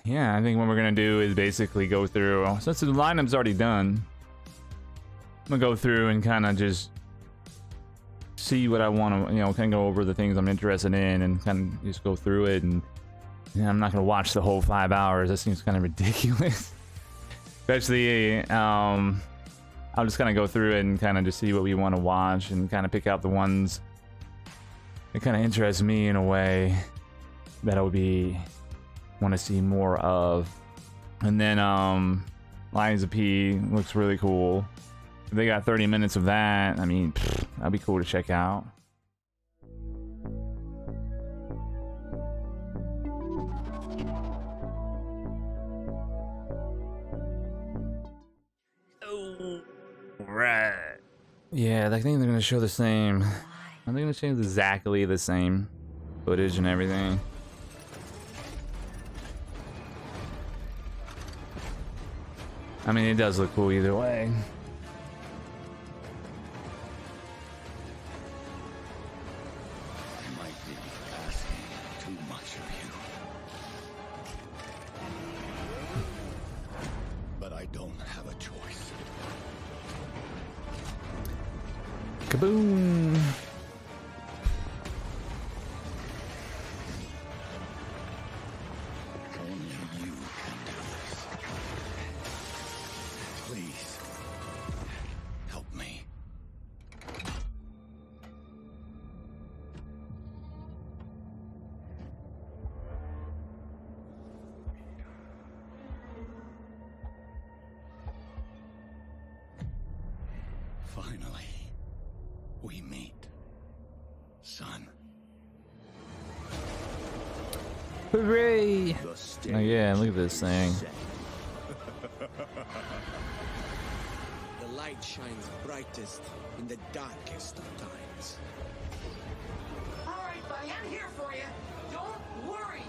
yeah, I think what we're gonna do is basically go through, since the lineup's already done, I'm gonna go through and kind of just see what I want to, you know, kind of go over the things I'm interested in and kind of just go through it. And yeah, I'm not gonna watch the whole 5 hours. That seems kind of ridiculous. Especially, I'll just kind of go through it and kind of just see what we want to watch and kind of pick out the ones that kind of interest me in a way that I would want to see more of. And then Lions of P looks really cool. If they got 30 minutes of that, I mean, that'd be cool to check out. Oh, right. Yeah, I think they're gonna show the same. I think they're gonna show exactly the same footage and everything. I mean, it does look cool either way. I might be asking too much of you, but I don't have a choice. Kaboom! Only you can do this. Please, help me. Finally, we meet, son. Hooray! Oh yeah, look at this thing. The light shines brightest in the darkest of times. All right, buddy, I'm here for you. Don't worry.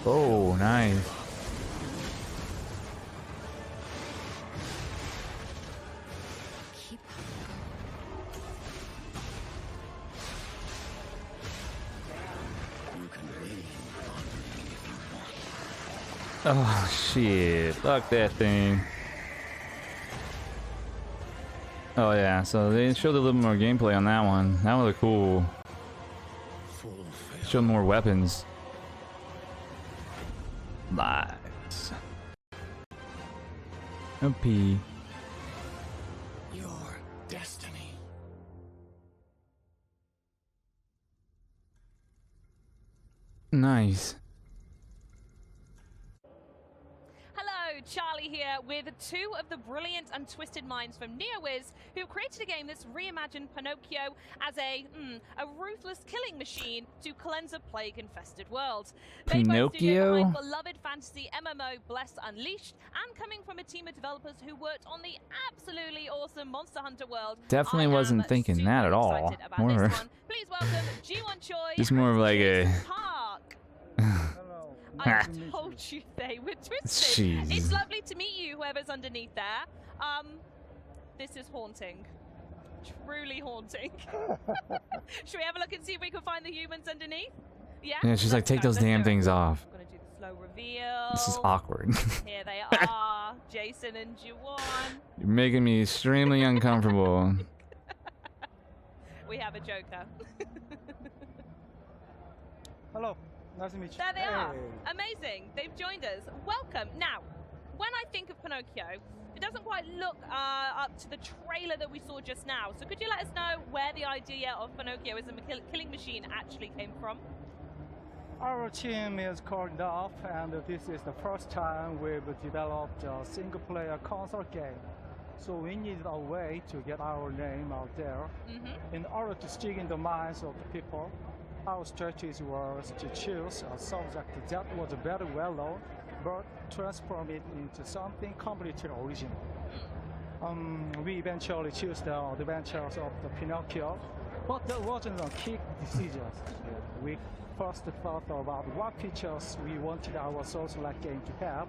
Oh, nice. You can lean on me if you want. Oh shit, fuck that thing. Oh yeah, so they showed a little more gameplay on that one. That was cool. Showed more weapons. Nice. OP. Your destiny. Nice. Hello, Charlie here with two of the brilliant and twisted minds from NeoWiz, who created a game that's reimagined Pinocchio as a ruthless killing machine to cleanse a plague-infested world. They both studio behind beloved fantasy MMO Blessed Unleashed, and coming from a team of developers who worked on the absolutely awesome Monster Hunter world. Definitely wasn't thinking that at all. More, please welcome G1 Choi. just more of like a. I told you they were twisted. Jeez. It's lovely to meet you, whoever's underneath there. This is haunting. Truly haunting. Should we have a look and see if we can find the humans underneath? Yeah? Yeah, she's like, take those damn things off. I'm gonna do the slow reveal. This is awkward. Here they are, Jason and Juwan. You're making me extremely uncomfortable. We have a joker. Hello, nice to meet you. There they are. Amazing. They've joined us. Welcome. Now, when I think of Pinocchio, it doesn't quite look up to the trailer that we saw just now. So could you let us know where the idea of Pinocchio as a killing machine actually came from? Our team is called off, and this is the first time we've developed a single-player console game. So we needed a way to get our name out there. In order to stick in the minds of the people, our strategy was to choose a subject that was very well known, but transform it into something completely original. We eventually chose the adventures of the Pinocchio, but that wasn't a quick decision. We first thought about what features we wanted our Souls-like game to have.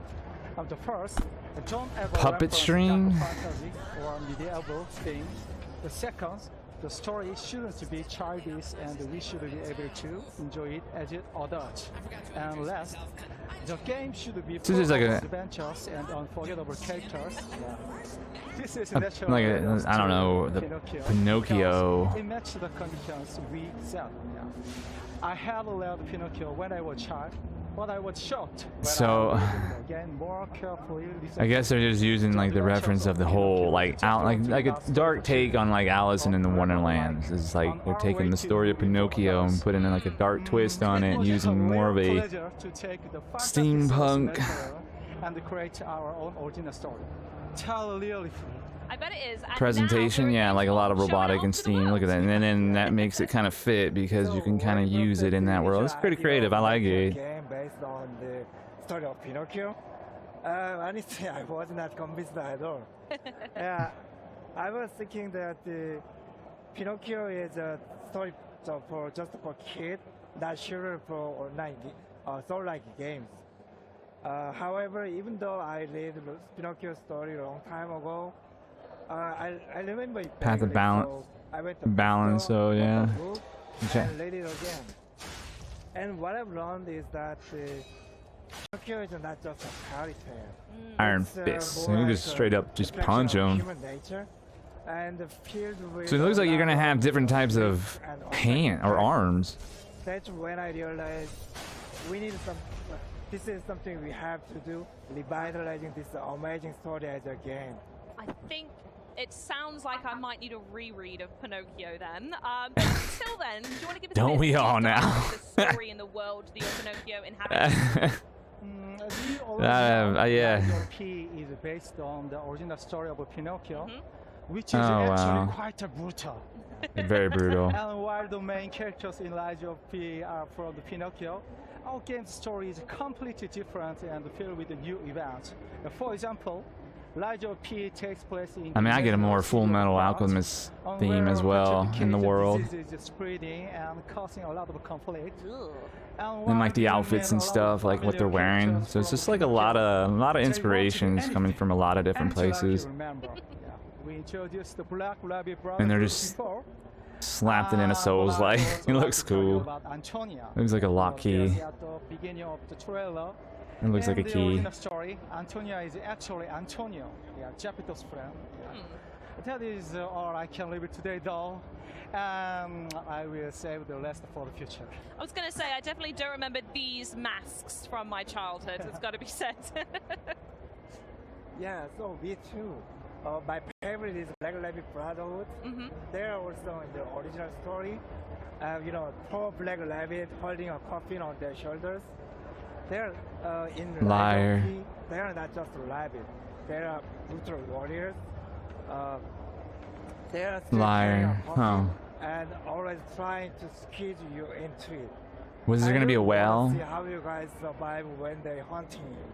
The first, don't ever Puppet string? fantasy or medieval themes. The second, the story shouldn't be childish and we should be able to enjoy it as an adult. And last, the game should be full is like of a- adventures and unforgettable characters. This is natural. like a, I don't know, the Pinocchio. because It matches the conditions we set. I had learned Pinocchio when I was a child, but I was shocked when So- I read it again more carefully. I guess they're just using like the reference of the whole like like a dark take on like Alice in the Wonderlands. It's like they're taking the story of Pinocchio and putting in like a dark twist on it, and using more of a steampunk and create our own original story. Tell really free. I bet it is. And presentation. now Yeah, like a lot of showing it robotic off and to the steam. world. Look at that, and then that makes it kind of fit because you can kind of use it in that world. It's pretty creative. I like it. Game based on the story of Pinocchio. Honestly, I was not convinced at all. Yeah, I was thinking that Pinocchio is a story for just for kids, not sure for online, like games. However, even though I read Pinocchio story a long time ago, I remember it Path of vaguely, balance- so I went to balance, bookstore, so yeah. bought the book, Okay. and read it again. And what I've learned is that Pinocchio is not just a fairy tale. Iron It's, Fist. more You like just a straight up just reflection punch of him. human nature and filled with So it looks like you're gonna a lot have different types of grief and hand or uncertainty. arms. That's when I realized we need some. This is something we have to do, revitalizing this amazing story as a game. I think it sounds like I might need a reread of Pinocchio then. But until then, do you want to give us Don't a bit we of all feedback now? on the story in the world that your Pinocchio inhabits? We already know yeah. Lies of P is based on the original story of Pinocchio, which is Oh, actually wow. quite brutal. Very brutal. And while the main characters in Lies of P are from the Pinocchio, our game's story is completely different and filled with new events. For example, Lies of P takes place in. I mean, I get a more the Full Metal Alchemist theme as well in the world. Disease is spreading and causing a lot of conflict. And like the outfits and stuff, like what they're wearing. So it's just like a lot of inspirations coming from a lot of different places. And they're just slapped it in a Souls like. It looks cool. Looks like a lock key. It looks like a key. Story, Antonia is actually Antonio, Geppetto's friend. That is all I can leave it today, though. I will save the rest for the future. I was going to say, I definitely don't remember these masks from my childhood, it's got to be said. Yeah, so me too. My favorite is Black Rabbit Brotherhood. They're also in the original story. Poor Black Rabbit holding a coffin on their shoulders. They're in Liar. Lion King, they are not just rabbit. They are brutal warriors. They are still carrying Liar. a Huh. coffin and always trying to squeeze you into it. Was there I gonna be a really wanna whale? See how you guys survive when they're hunting you.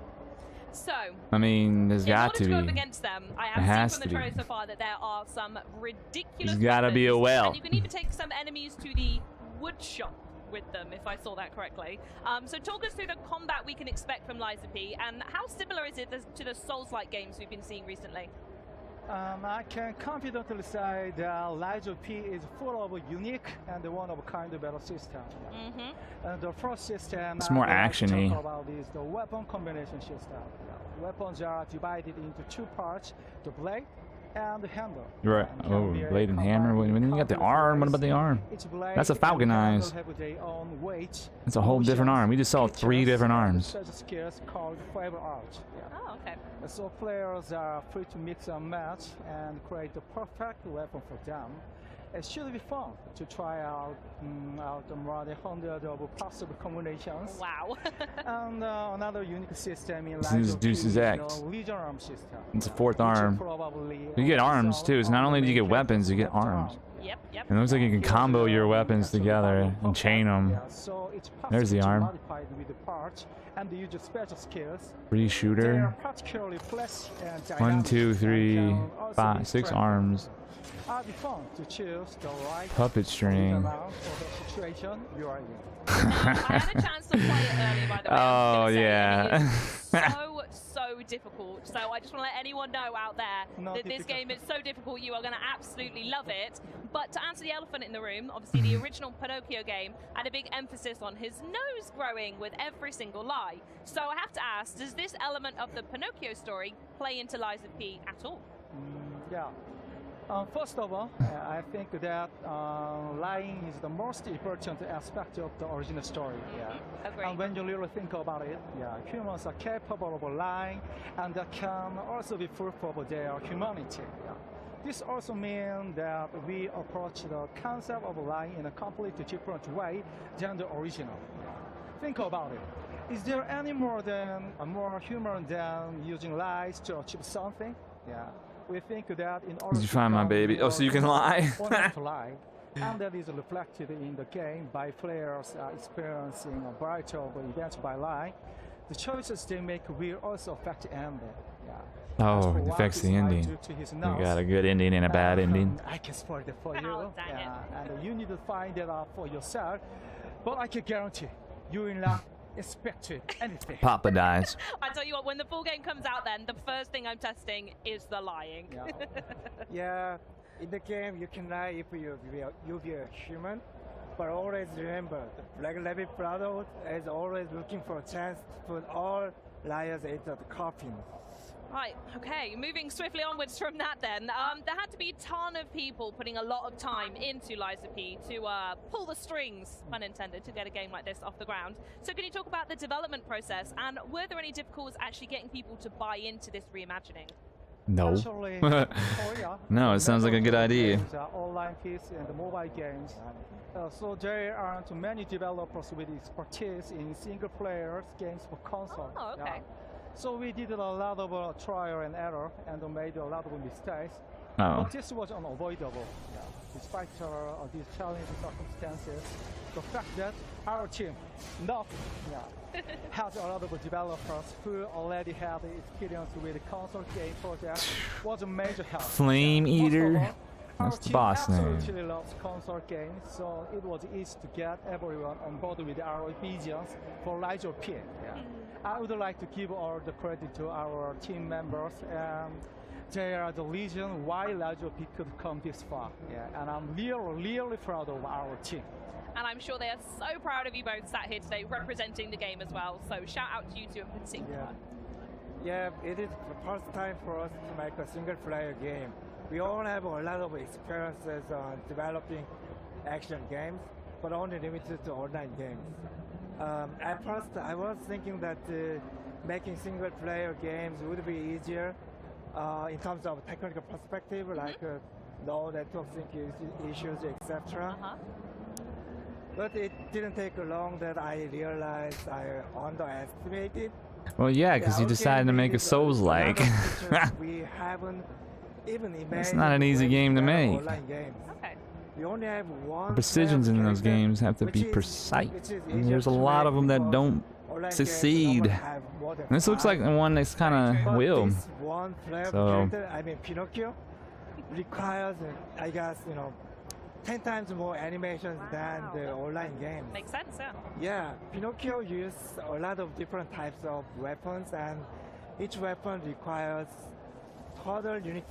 So, I mean, there's in got order to to go up be. against them, I It have has seen from to the be. trailer so far that there are some ridiculous There's gotta be a weapons, whale. And you can even take some enemies to the wood shop with them, if I saw that correctly. So talk us through the combat we can expect from Lies of P, and how similar is it to the Souls-like games we've been seeing recently? I can confidently say that Lies of P is full of a unique and one-of-a-kind battle system. And the first system It's more I would like to action-y. talk about is the weapon combination system. Weapons are divided into two parts: the blade and the handle. Right. And can Oh, be blade and combined hammer. When in you got the countless arm, what ways. about the arm? Each blade That's a and falcon handle eyes. have their own weight, That's a whole different motions, arm. We just saw 3 features, different and arms. special skills called fiber art. Oh, okay. So players are free to mix and match and create the perfect weapon for them. It should be fun to try out more than 100 of possible combinations. Wow. And another unique system in This Lies is of P Deuce's is the X. Legion arm system. It's a 4th which arm. probably You get arms also too. It's not on only the do you main get weapons, you get character's left arms. arm. Yep, yep. It looks like you can combo your weapons together and chain them. Yeah, so it's There's the possible to arm. modify it with the parts and use special skills. 3 They are shooter. particularly flesh and 1, dynamic 2, and 3, can also 5, be 6 strengthened. arms. It'd be fun to choose the right Puppet string. amount for the situation you are in. I had a chance to play it earlier, by the way. Oh, I was gonna say, yeah. and it is so difficult. So I just want to let anyone know out there Not that this difficult. game is so difficult, you are going to absolutely love it. But to answer the elephant in the room, obviously the original Pinocchio game had a big emphasis on his nose growing with every single lie. So I have to ask, does this element of the Pinocchio story play into Lies of P at all? Yeah. First of all, I think that lying is the most important aspect of the original story. Yeah. Agreed. And when you really think about it, yeah, humans are capable of lying, and that can also be proof of their humanity. Yeah. This also means that we approach the concept of lying in a completely different way than the original. Yeah. Think about it. Is there any more human than using lies to achieve something? Yeah. We think that in order Did you find my baby? Oh, so you can lie? to lie. And that is reflected in the game by players experiencing a variety of events by lying. The choices they make will also affect the ending. Yeah. Oh, it affects the ending. You got a good ending and a bad ending. I can spoil it for you. Oh, dang it. And you need to find that out for yourself. But I can guarantee you will not expect anything. Papa dies. I tell you what, when the full game comes out then, the first thing I'm testing is the lying. Yeah. Yeah, in the game you can lie if you be a human, but always remember, the Black Rabbit Brotherhood is always looking for a chance to put all liars into the coffin. Right, okay, moving swiftly onwards from that then. There had to be a ton of people putting a lot of time into Lies of P to pull the strings, pun intended, to get a game like this off the ground. So can you talk about the development process, and were there any difficulties actually getting people to buy into this reimagining? No. Actually, No, it sounds like a good idea. Online PC and mobile games. So there aren't many developers with expertise in single-player games for console. Oh, okay. Yeah. So we did a lot of trial and error and made a lot of mistakes. Oh. But this was unavoidable. Yeah. Despite these challenging circumstances, the fact that our team, has a lot of developers who already had experience with console game projects was a major help. Flame Eater. Our That's the team boss name. absolutely loves console games, so it was easy to get everyone on board with our visions for Lies of P. Yeah. I would like to give all the credit to our team members, and they are the reason why Lies of P could come this far. Yeah. And I'm really proud of our team. And I'm sure they are so proud of you both sat here today representing the game as well. So shout out to you two in particular. Yeah, it is the first time for us to make a single-player game. We all have a lot of experiences on developing action games, but only limited to online games. At first, I was thinking that making single-player games would be easier in terms of technical perspective, like no network sync issues, etc. But it didn't take long that I realized I underestimated. Well, yeah, because you decided to make a Souls-like. We haven't even imagined. It's not an easy game to make. Online games. Okay. We only have one The precisions in those games have to be precise. And there's a lot of them that don't succeed. And this looks like the one that's kind of will. This one player So- character, I mean Pinocchio, requires, I guess, 10 times more animations than the online games. Makes sense, yeah. Yeah, Pinocchio uses a lot of different types of weapons, and each weapon requires total unique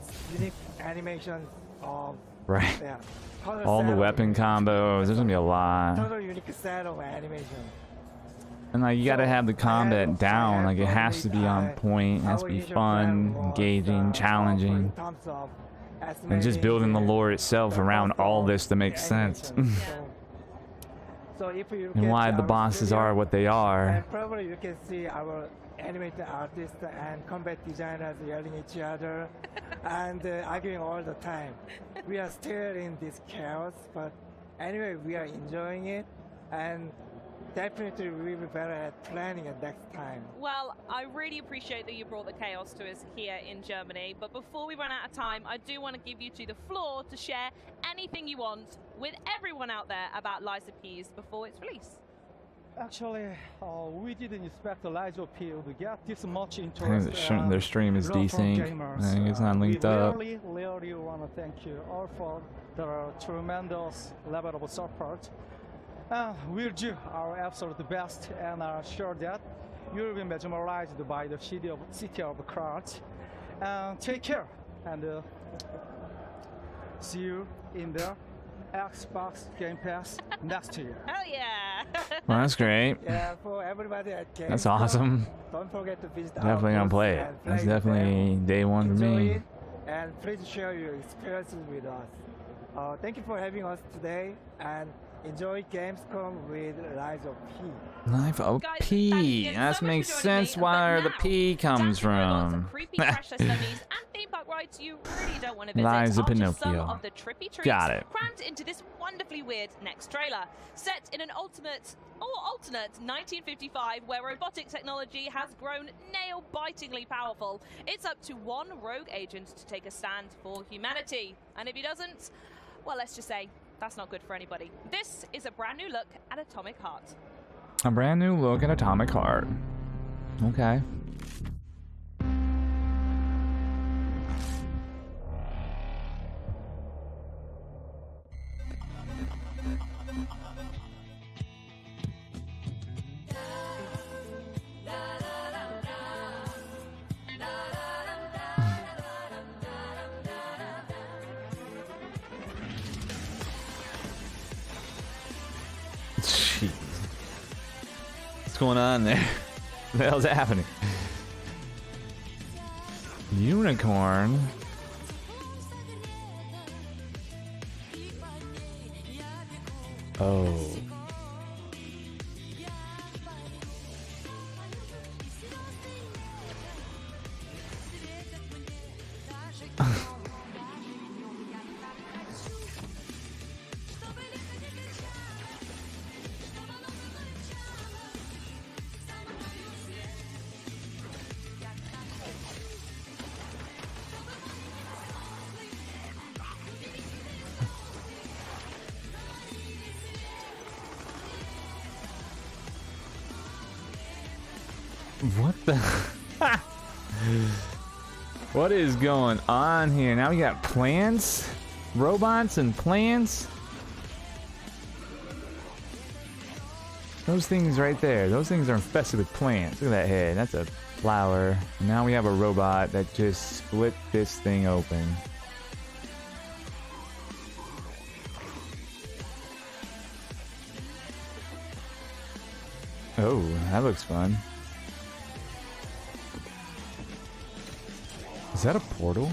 animations of Right. yeah, total All set the of- weapon combos. There's gonna be a lot. total unique set of animations. And like you gotta have the combat down. Like it has to be on point. It has to be fun, engaging, challenging. And just building the lore itself around all this to make sense. So if you And get why to the our bosses studio, are what they are. and probably you can see our animated artists and combat designers yelling at each other and arguing all the time. We are still in this chaos, but anyway, we are enjoying it, and definitely we will be better at planning it next time. Well, I really appreciate that you brought the chaos to us here in Germany, but before we run out of time, I do want to give you two the floor to share anything you want with everyone out there about Lies of P before its release. Actually, we didn't expect the Lies of P to get this much I think interest. their stream is long-term desync. gamers. I think it's not linked up. We really want to thank you all for the tremendous level of support. We'll do our absolute best, and are sure that you will be mesmerized by the city of cards. Take care, and see you in the Xbox Game Pass next year. Hell yeah! Well, that's great. Yeah, for everybody at Gamescom, That's awesome. Don't forget to visit our Definitely gonna booth play it. and That's play with them. definitely day one for Enjoy me. it, and please share your experiences with us. Thank you for having us today, and enjoy Gamescom with Rise of P. Life of Guys, P. thank you That so much makes for joining sense me, where but the now, P comes dancing robots and from. creepy crash test dummies and theme park rides you really don't want to visit Lies of are just some Pinocchio. of the trippy treats Got it. crammed into this wonderfully weird next trailer. Set in an alternate 1955 where robotic technology has grown nail-bitingly powerful, it's up to one rogue agent to take a stand for humanity. And if he doesn't, well, let's just say that's not good for anybody. This is a brand new look at Atomic Heart. A brand new look at Atomic Heart. Okay. Jeez. What's going on there? What the hell's happening? Unicorn. Oh. What the? What is going on here? Now we got plants, robots, and plants. Those things right there, those things are infested with plants. Look at that head, that's a flower. And now we have a robot that just split this thing open. Oh, that looks fun. Is that a portal?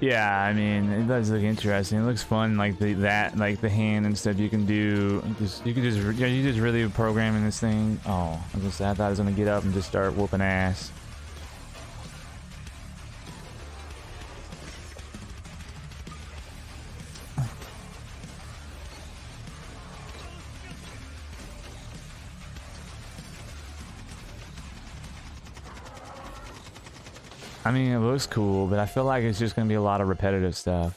Yeah, I mean, it does look interesting. It looks fun, like the hand and stuff. You can do you just really programming this thing. Oh, I thought I was gonna get up and just start whooping ass. I mean, it looks cool, but I feel like it's just gonna be a lot of repetitive stuff.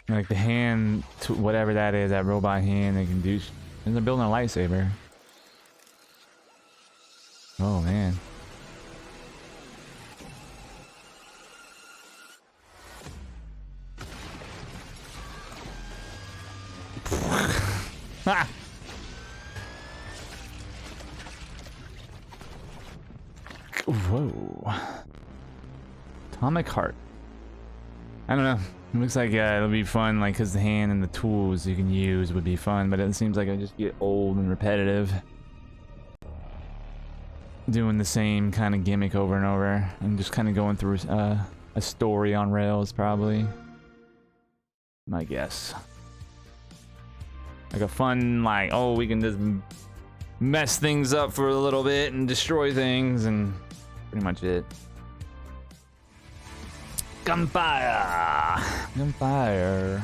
Like the hand, whatever that is, that robot hand, they can do. And they're building a lightsaber. Oh man. Ha! Whoa. Atomic Heart. I don't know. It looks like it'll be fun, like, because the hand and the tools you can use would be fun, but it seems like I just get old and repetitive. Doing the same kind of gimmick over and over, and just kind of going through a story on rails, probably. My guess. Like a fun, like, oh, we can just mess things up for a little bit and destroy things, and pretty much it. Gunfire! Gunfire.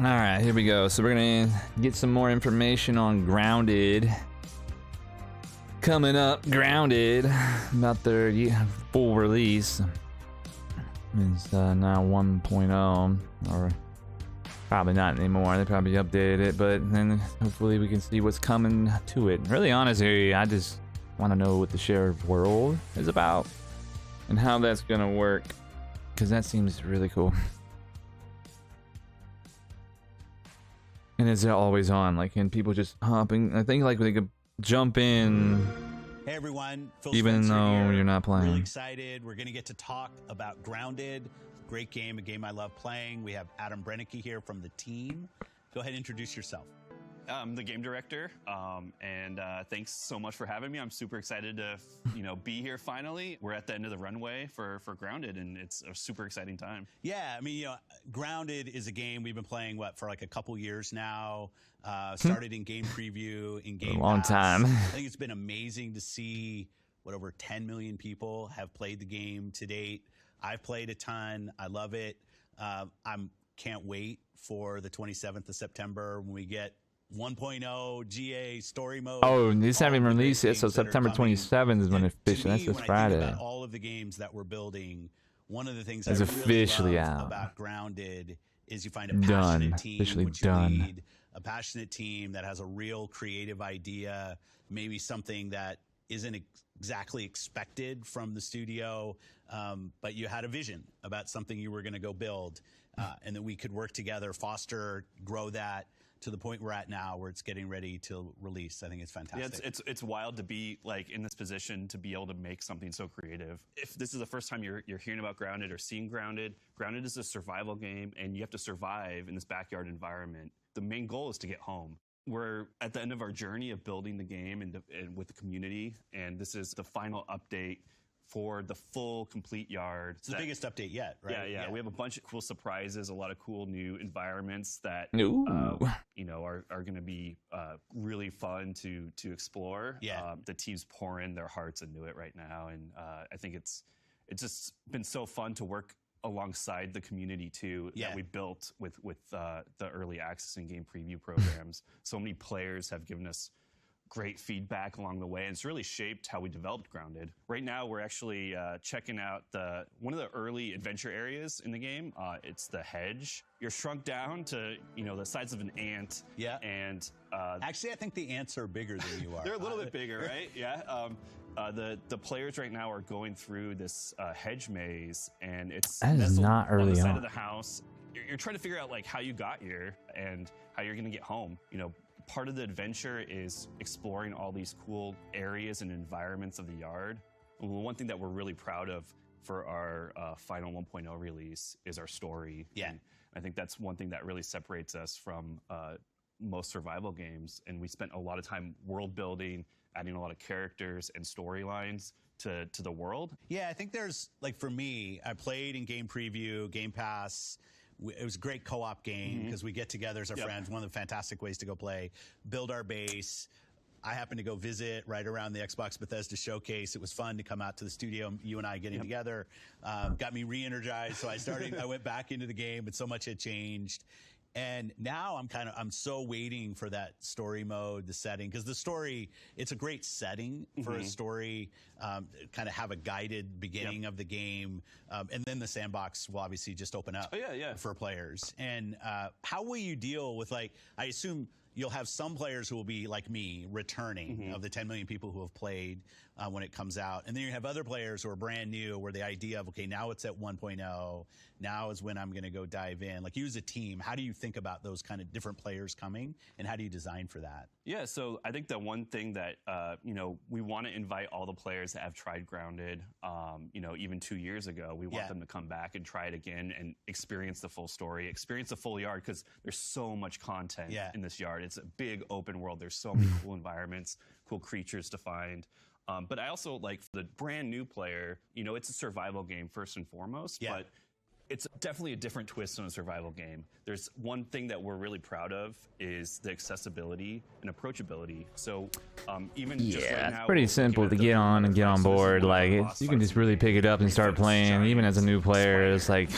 All right, here we go. So we're gonna get some more information on Grounded. Coming up, Grounded, about their full release. It's now 1.0, or probably not anymore. They probably updated it, but then hopefully we can see what's coming to it. Really, honestly, I just want to know what the shared world is about and how that's gonna work, because that seems really cool. And is it always on? Like, can people just hopping? I think like they could jump in. Hey everyone, Phil Even Spencer though here. you're not playing. Really excited. We're going to get to talk about Grounded. Great game, a game I love playing. We have Adam Brennecke here from the team. Go ahead and introduce yourself. I'm the game director, and thanks so much for having me. I'm super excited to, be here finally. We're at the end of the runway for Grounded, and it's a super exciting time. Yeah, I mean, Grounded is a game we've been playing, for like a couple years now. Started in game preview, in game A long pass. time. I think it's been amazing to see what over 10 million people have played the game to date. I've played a ton. I love it. Can't wait for the 27th of September when we get 1.0 GA story mode. Oh, this All haven't the been great released yet, games so that are September coming. 27th is when And it officially. to That's me, this when I think Friday. about all of the games that we're building, one of the things It's I officially really love out. about Grounded is you find a Done. passionate team, Officially which you done. lead, a passionate team that has a real creative idea, maybe something that isn't exactly expected from the studio, but you had a vision about something you were going to go build, and that we could work together, foster, grow that to the point we're at now, where it's getting ready to release. I think it's fantastic. Yeah, it's wild to be like in this position to be able to make something so creative. If this is the first time you're hearing about Grounded or seeing Grounded, Grounded is a survival game, and you have to survive in this backyard environment. The main goal is to get home. We're at the end of our journey of building the game and with the community, and this is the final update for the full, complete yard. It's the biggest update yet, right? Yeah. We have a bunch of cool surprises, a lot of cool new environments that Ooh. are going to be really fun to explore. Yeah. The team's pouring their hearts into it right now, and I think it's just been so fun to work alongside the community too, that we built with the early access and game preview programs. So many players have given us great feedback along the way, and it's really shaped how we developed Grounded. Right now, we're actually checking out one of the early adventure areas in the game. It's the hedge. You're shrunk down to the size of an ant. Yeah. And Actually, I think the ants are bigger than you are. they're a little bit bigger, right? Yeah. The players right now are going through this hedge maze, and it's That is nestled not on the early side on. of the house. You're trying to figure out like how you got here and how you're going to get home. Part of the adventure is exploring all these cool areas and environments of the yard. One thing that we're really proud of for our final 1.0 release is our story. Yeah. And I think that's one thing that really separates us from most survival games. And we spent a lot of time world building, adding a lot of characters and storylines to the world. Yeah, I think there's, like, for me, I played in game preview, Game Pass. It was a great co-op game because we get together as our friends. One of the fantastic ways to go play, build our base. I happened to go visit right around the Xbox Bethesda showcase. It was fun to come out to the studio, you and I getting together. Got me re-energized, so I went back into the game, but so much had changed. And now I'm so waiting for that story mode, the setting, because the story, it's a great setting for a story, kind of have a guided beginning of the game. And then the sandbox will obviously just open up for players. And how will you deal with, like, I assume you'll have some players who will be like me, returning of the 10 million people who have played when it comes out. And then you have other players who are brand new, where the idea of, okay, now it's at 1.0, now is when I'm going to go dive in. Like, you as a team, how do you think about those kind of different players coming, and how do you design for that? Yeah, so I think the one thing that, we want to invite all the players that have tried Grounded, even 2 years ago. We want them to come back and try it again and experience the full story, experience the full yard, because there's so much content in this yard. It's a big open world. There's so many cool environments, cool creatures to find. But I also, like, for the brand new player, it's a survival game first and foremost, but It's definitely a different twist on a survival game. There's one thing that we're really proud of is the accessibility and approachability. So even just right it's now, pretty simple to get on and get on board. Like you can just really pick it up and start playing. Even as a new player, it's like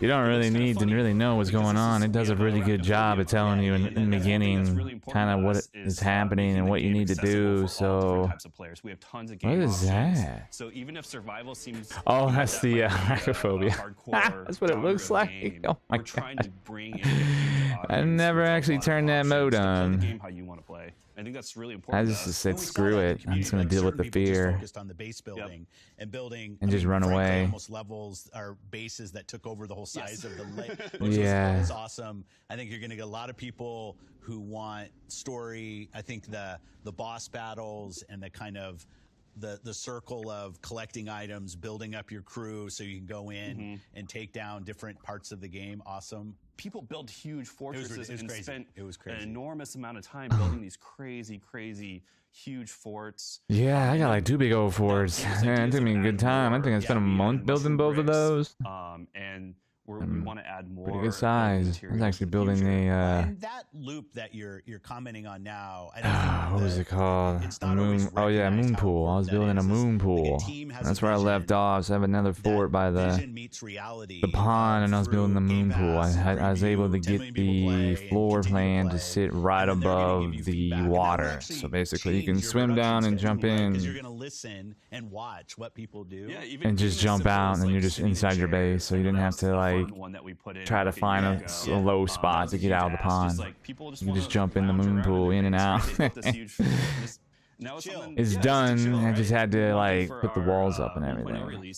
you don't really need to really know what's going on. It does a really good job of telling you in the beginning kind of what is happening and what you need to do. So what is that? So even if survival seems that's the acrophobia. That's what it looks like. Oh my god! I never actually turned that mode on. I think that's really important. I just said screw it. I'm just gonna deal with the fear. Focused on the base building and building and just run away. Almost levels are bases that took over the whole size of the lake, which was awesome. I think you're gonna get a lot of people who want story. I think the boss battles and the kind of the circle of collecting items, building up your crew so you can go in and take down different parts of the game. Awesome. People built huge fortresses and spent an enormous amount of time building these crazy huge forts. Yeah, I got like 2 big old forts. Man, it took me a good time. I think I spent a month building both of those. And we want to add more. Pretty good size. I was actually building and that loop that you're commenting on now. I don't think what was it called? Moon. Oh yeah, moon pool. I was building a moon pool. That's where I left off. So I have another fort by the pond, and I was building the moon pool. I was able to get the floor plan to sit right above the water. So basically, you can swim down and jump in. You're gonna listen and watch what people do, and just jump out, and you're just inside your base, so you didn't have to like try to find a low spot to get out of the pond. You just jump in the moon pool, in and out. It's done. I just had to like put the walls up and everything.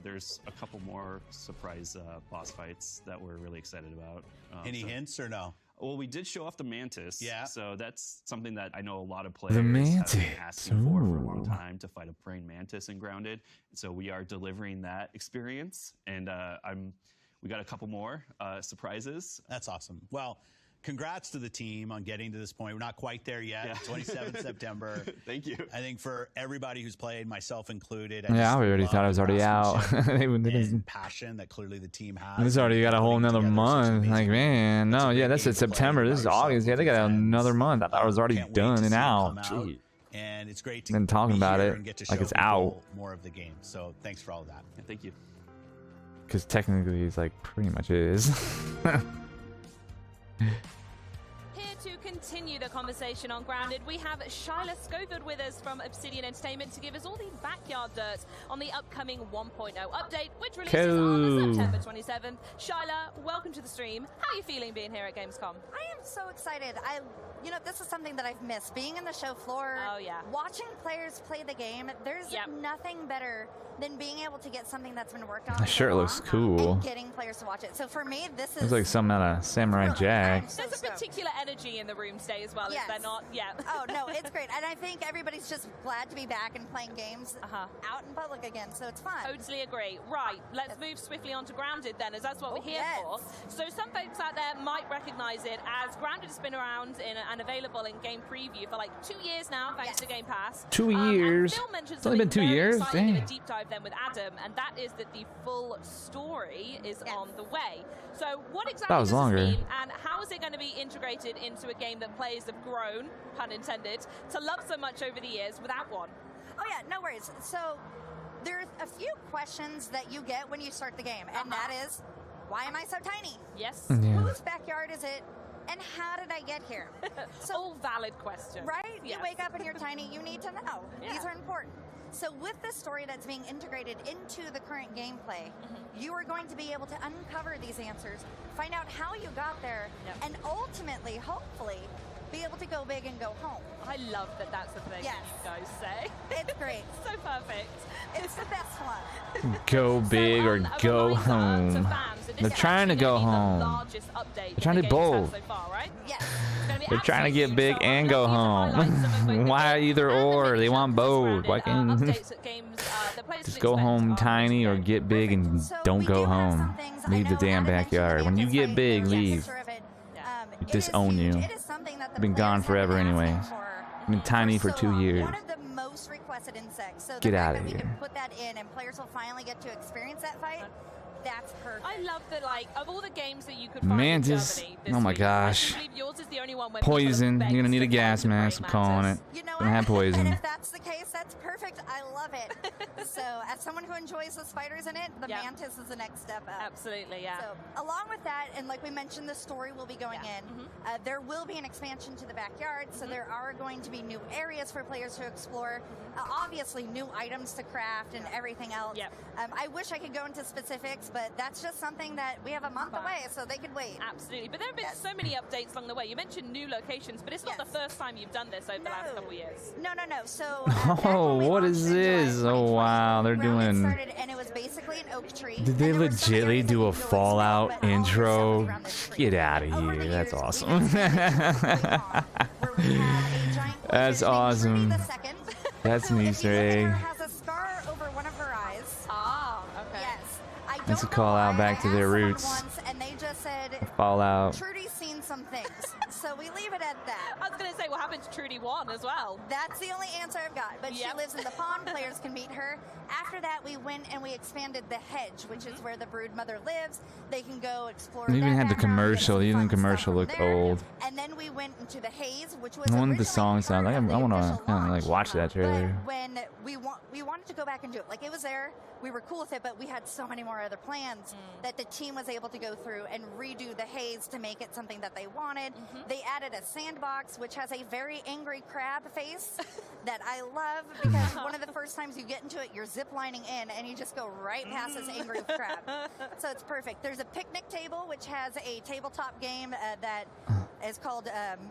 There's a couple more surprise boss fights that we're really excited about. Any hints or no? Well, we did show off the Mantis. Yeah. So that's something that I know a lot of players have been asking for a long time, to fight a praying mantis in Grounded. So we are delivering that experience, and we got a couple more surprises. That's awesome. Well, congrats to the team on getting to this point. We're not quite there yet. 27th September. Thank you. I think for everybody who's played, myself included. I already thought it was already out. And passion that clearly the team has. It's already got a whole another month. Like, man, no, yeah, that's September. This is August. Yeah, they got another month. I thought it was already done and out. Jeez. And it's great to been talking about it like it's out. More of the game. So thanks for all of that. Yeah, thank you. Because technically, it's like pretty much is. Here to continue the conversation on Grounded, we have Shyla Scovard with us from Obsidian Entertainment to give us all the backyard dirt on the upcoming 1.0 update, which releases on September 27th. Shyla, welcome to the stream. How are you feeling being here at Gamescom? I am so excited. You know, this is something that I've missed. Being in the show floor, watching players play the game, there's nothing better than being able to get something that's been worked on. That shirt looks cool. And getting players to watch it. So for me, this is... It's like something out of Samurai Jack. There's a particular energy in the room today as well, is there not? Yeah. Oh, no, it's great. And I think everybody's just glad to be back and playing games out in public again, so it's fun. Totally agree. Right, let's move swiftly on to Grounded then, as that's what we're here for. So some folks out there might recognize it as Grounded has been around and available in game preview for like 2 years now, thanks to Game Pass. 2 years? It's only been 2 years? Dang. A deep dive then with Adam, and that is that the full story is on the way. So what exactly does this mean, and how is it going to be integrated into a game that players have grown, pun intended, to love so much over the years without one? Oh yeah, no worries. So there's a few questions that you get when you start the game, and that is, why am I so tiny? Yes. Whose backyard is it? And how did I get here? So, all valid questions. Right? You wake up and you're tiny, you need to know. These are important. So with the story that's being integrated into the current gameplay, you are going to be able to uncover these answers, find out how you got there, and ultimately, hopefully, be able to go big and go home. I love that that's the thing you guys say. It's great. So perfect. It's the best one. Go big or go home. They're trying to go home. They're trying to do both. They're trying to get big and go home. Why either or? They want both. Why can't just go home tiny or get big and don't go home? Leave the damn backyard. When you get big, leave. You disown you. I've been gone forever anyway. I've been tiny for 2 years. One of the most requested insects. So get out of here. We can put that in, and players will finally get to experience that fight. That's perfect. I love that, like, of all the games that you could find Mantis. in Germany this Oh my week, gosh. I believe yours is the only one where Poison. people You're gonna need a have gas begged mask. to I'm bring calling it. Mantis. You know Gonna have what? poison. And if that's the case, that's perfect. I love it. So, as someone who enjoys the spiders in it, the Yep. Mantis is the next step up. Absolutely, yeah. So, along with that, and like we mentioned, the story will be going in. There will be an expansion to the backyard, so there are going to be new areas for players to explore. Obviously, new items to craft and everything else. Yep. I wish I could go into specifics, but that's just something that we have a month away, so they could wait. Absolutely. But there have been so many updates along the way. You mentioned new locations, but it's not the first time you've done this over the last couple of years. No. So, Oh, what is this? Oh wow, they're doing. started, and it was basically an oak tree. Did they legitimately do a Fallout intro? Get out of here. That's awesome. That's awesome. That's an Easter egg. Has a scar over one of her eyes. Ah, okay. Yes. I don't That's a know call out why. back to I their asked someone roots. once, and they just said, Fallout. Trudy's seen some things. So we leave it at that. I was going to say, what happened to Trudy 1 as well? That's the only answer I've got. But she lives in the pond. Players can meet her. After that, we went and we expanded the hedge, which is where the brood mother lives. They can go explore. They even that had the background, get commercial. some Even the fun stuff commercial from looked there. old. And then we went into the haze, which was One of the originally songs sounds like I part of the want to official kind of like launch. watch that trailer. But when we wanted to go back and do it, like it was there, we were cool with it, but we had so many more other plans that the team was able to go through and redo the haze to make it something that they wanted. They added a sandbox, which has a very angry crab face that I love because one of the first times you get into it, you're zip lining in and you just go right past this angry crab. So it's perfect. There's a picnic table, which has a tabletop game that is called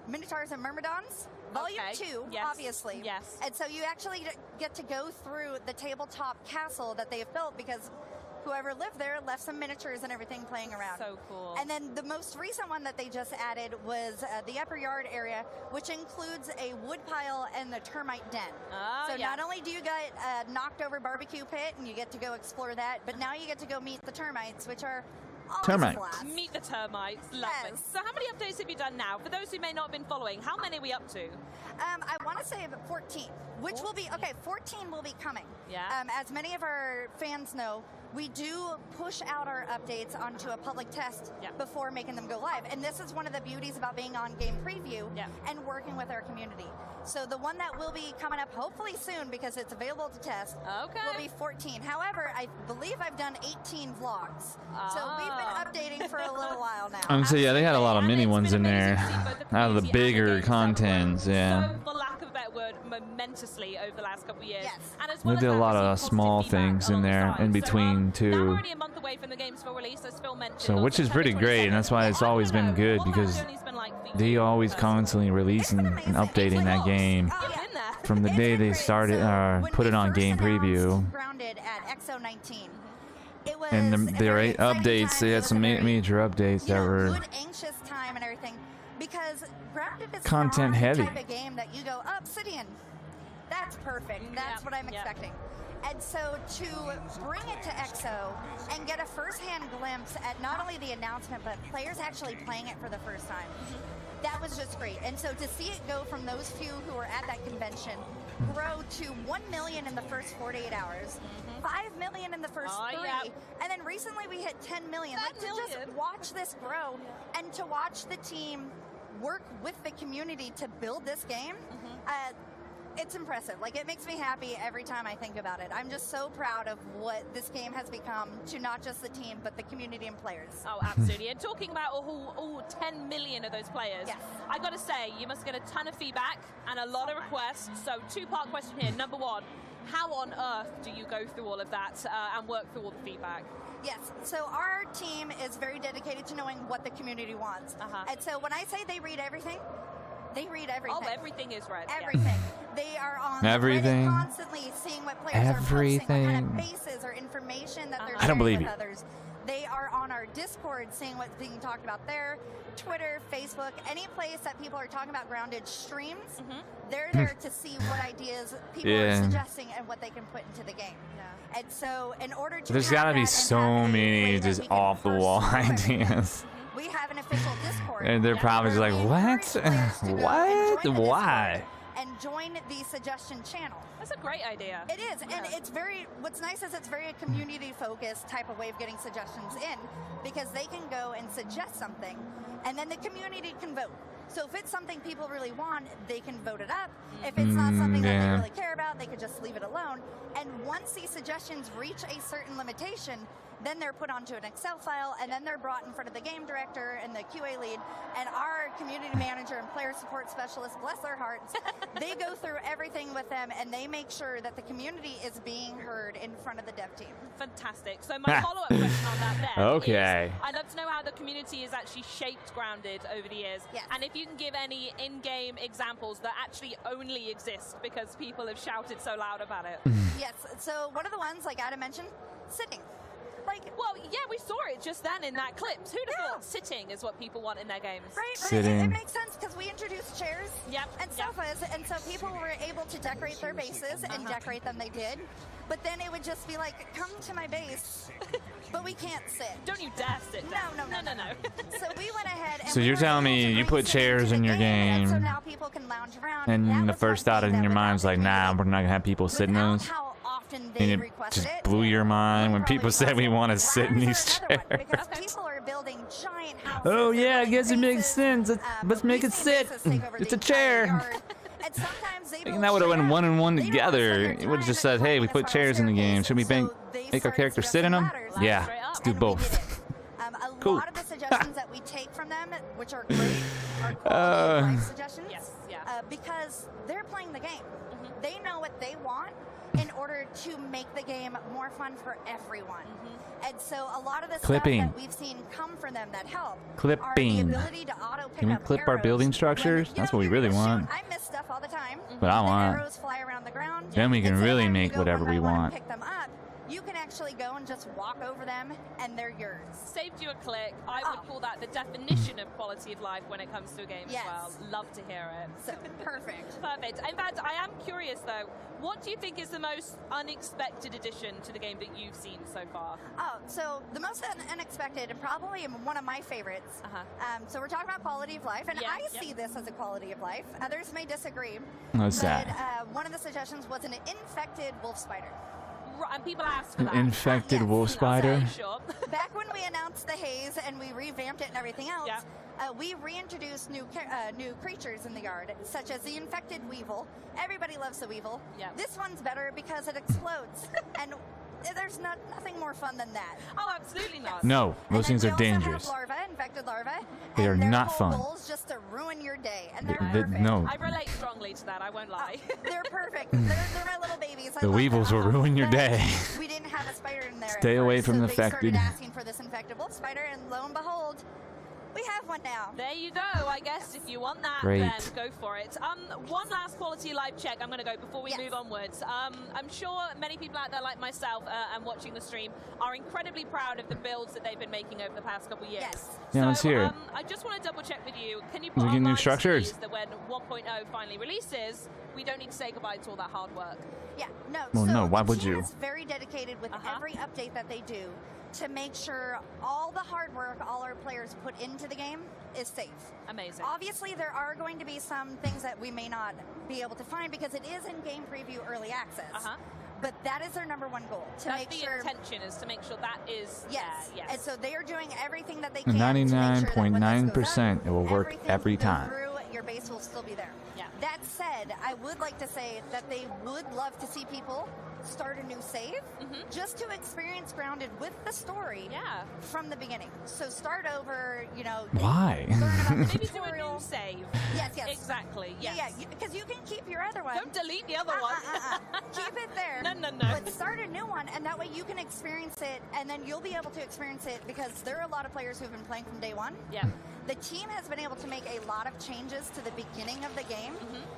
Minotaurs and Myrmidons. Volume 2, obviously. Yes. And so you actually get to go through the tabletop castle that they have built because whoever lived there left some miniatures and everything playing around. So cool. And then the most recent one that they just added was the upper yard area, which includes a wood pile and the termite den. Oh, so not only do you get a knocked over barbecue pit and you get to go explore that, but now you get to go meet the termites, which are Termites. Meet the termites. Lovely. Yes. So how many updates have you done now? For those who may not have been following, how many are we up to? I want to say about 14, which will be, 14 will be coming. Yeah. As many of our fans know, we do push out our updates onto a public test before making them go live. And this is one of the beauties about being on Game Preview and working with our community. So the one that will be coming up hopefully soon because it's available to test will be 14. However, I believe I've done 18 vlogs. So we've been updating for a little while now. So yeah, they had a lot of mini ones in there. Out of the bigger contents, yeah. So, for lack of a better word, momentously over the last couple of years. Yes. And as They well did a as lot that, of received small positive feedback things in there alongside. in So, between now too. we're already a month away from the game's full release, as Phil mentioned. So on which is pretty September great, and that's why it's always been good because they always constantly releasing and updating that game from the day they started put it on Game Preview. Grounded at XO19. It was And a their very exciting updates, time. they It had was some a very, major updates that were good, anxious time and everything because Grounded is Content not heavy. the type of game that you go, Obsidian, that's perfect. That's what I'm expecting. And so to bring it to EXO and get a first-hand glimpse at not only the announcement, but players actually playing it for the first time, that was just great. And so to see it go from those few who were at that convention, grow to 1 million in the first 48 hours, 5 million in the first 3, and then recently we hit 10 million. Like to just watch this grow and to watch the team work with the community to build this game, it's impressive. Like, it makes me happy every time I think about it. I'm just so proud of what this game has become to not just the team, but the community and players. Oh, absolutely. And talking about all 10 million of those players, I got to say, you must get a ton of feedback and a lot of requests. So, two-part question here. Number one, how on earth do you go through all of that and work through all the feedback? Yes, so our team is very dedicated to knowing what the community wants. And so when I say they read everything, they read everything. Oh, everything is read. Everything. They are on Everything. Reddit constantly seeing what players are posting, what kind of bases or information that they're I don't sharing believe with you. others. They are on our Discord seeing what's being talked about there, Twitter, Facebook, any place that people are talking about Grounded streams. They're there to see what ideas people are suggesting and what they can put into the game. And so in order to There's have gotta be that and so have a many way that just we can off the wall pursue everything, ideas. we have an official Discord. And they're probably just like, what? What? Why? and join the suggestion channel. That's a great idea. It is, and it's what's nice is it's very community-focused type of way of getting suggestions in, because they can go and suggest something, and then the community can vote. So if it's something people really want, they can vote it up. If it's not something that they really care about, they could just leave it alone. And once these suggestions reach a certain limitation, then they're put onto an Excel file, and then they're brought in front of the game director and the QA lead, and our community manager and player support specialist, bless their hearts, they go through everything with them, and they make sure that the community is being heard in front of the dev team. Fantastic. So my follow-up question on that then Okay. is, I'd love to know how the community is actually shaped Grounded over the years. Yes. And if you can give any in-game examples that actually only exist because people have shouted so loud about it. Yes, so one of the ones, like Adam mentioned, sitting. Well, yeah, we saw it just then in that clip. Who'd have thought sitting is what people want in their games? Right, Sitting. it makes sense because we introduced chairs and sofas, and so people were able to decorate their bases and decorate them. They did, but then it would just be like, come to my base, but we can't sit. Don't you dare sit down. No. So we went ahead and So you're telling me you put chairs in your game, so now people can lounge around. and the first thought in your mind's like, nah, we're not gonna have people sit in those. How often And they it requested just it. blew your mind when people said we want to sit in these Another one, chairs. because people are building giant houses. Oh they're yeah, I building guess it makes bases, sense. Let's make we've it seen sit. bases take over It's the a chair. entire yard. And sometimes they And build that would have went straight one and one up. They don't wanna together. spend their It would have time just said, hey, we climbing put as far chairs in the game. Should we staircases. make So they our started character sit in them? suggesting Yeah, ladders, let's do and we both. did it. A Cool. lot of the suggestions that we take from them, which are great, are quality of life suggestions. Yes, because they're playing the game. They know what they want in order to make the game more fun for everyone. And so a lot of the Clipping. stuff that we've seen come from them that help are the Clipping. ability to auto pick Can we up clip our arrows building when, structures? you That's know, what we you're really gonna want. shoot. I miss stuff all the time. But I and want. the arrows fly around the ground. Then we can Instead of really having to make go whatever one by we one and want. pick them up, you can actually go and just walk over them, and they're yours. Saved you a click. I would call that the definition of quality of life when it comes to a game Yes. as well. Love to hear it. So perfect. Perfect. In fact, I am curious though, what do you think is the most unexpected addition to the game that you've seen so far? Oh, so the most unexpected, and probably one of my favorites. So we're talking about quality of life, and I see this as a quality of life. Others may disagree. What's but, that? One of the suggestions was an infected wolf spider. Right, and people ask for An that. infected wolf spider? Sure. Back when we announced the haze and we revamped it and everything else, we reintroduced new creatures in the yard, such as the infected weevil. Everybody loves the weevil. This one's better because it explodes, and there's nothing more fun than that. Oh, absolutely not. No, those things are We also dangerous. have larvae, infected larvae. They are and their not whole fun. goal is just to ruin your day, and they're They- perfect. no. I relate strongly to that, I won't lie. They're perfect. They're my little babies. I The love weevils them. will ruin your But day. We didn't have a spider in there. at Stay away first, from so the they infected. started asking for this infected wolf spider, and lo and behold, we have one now. There you go. I guess if you want that, Great. then go for it. One last quality life check I'm going to go before we move onwards. I'm sure many people out there like myself and watching the stream are incredibly proud of the builds that they've been making over the past couple of years. Yeah, let's hear it. I just want to double check with you. Can you We put get new on structures. that when 1.0 finally releases, we don't need to say goodbye to all that hard work? Yeah, no. Well, so no, why the would team you? is very dedicated with every update that they do to make sure all the hard work all our players put into the game is safe. Amazing. Obviously, there are going to be some things that we may not be able to find because it is in game preview early access. But that is their number one goal, to That's make the sure. intention, is to make sure that is Yes. yes. And so they are doing everything that they can. to make sure that when this goes up, 99.9% it will work everything every can go time. through, your base will still be there. That said, I would like to say that they would love to see people start a new save just to experience Grounded with the story from the beginning. So start over, you know. Why? learn about the Maybe do a tutorial. new save. Yes, yes. Exactly, yes. Yeah, because you can keep your other one. Don't delete the other one. Keep it there. No. But start a new one, and that way you can experience it, and then you'll be able to experience it because there are a lot of players who've been playing from day one. Yeah. The team has been able to make a lot of changes to the beginning of the game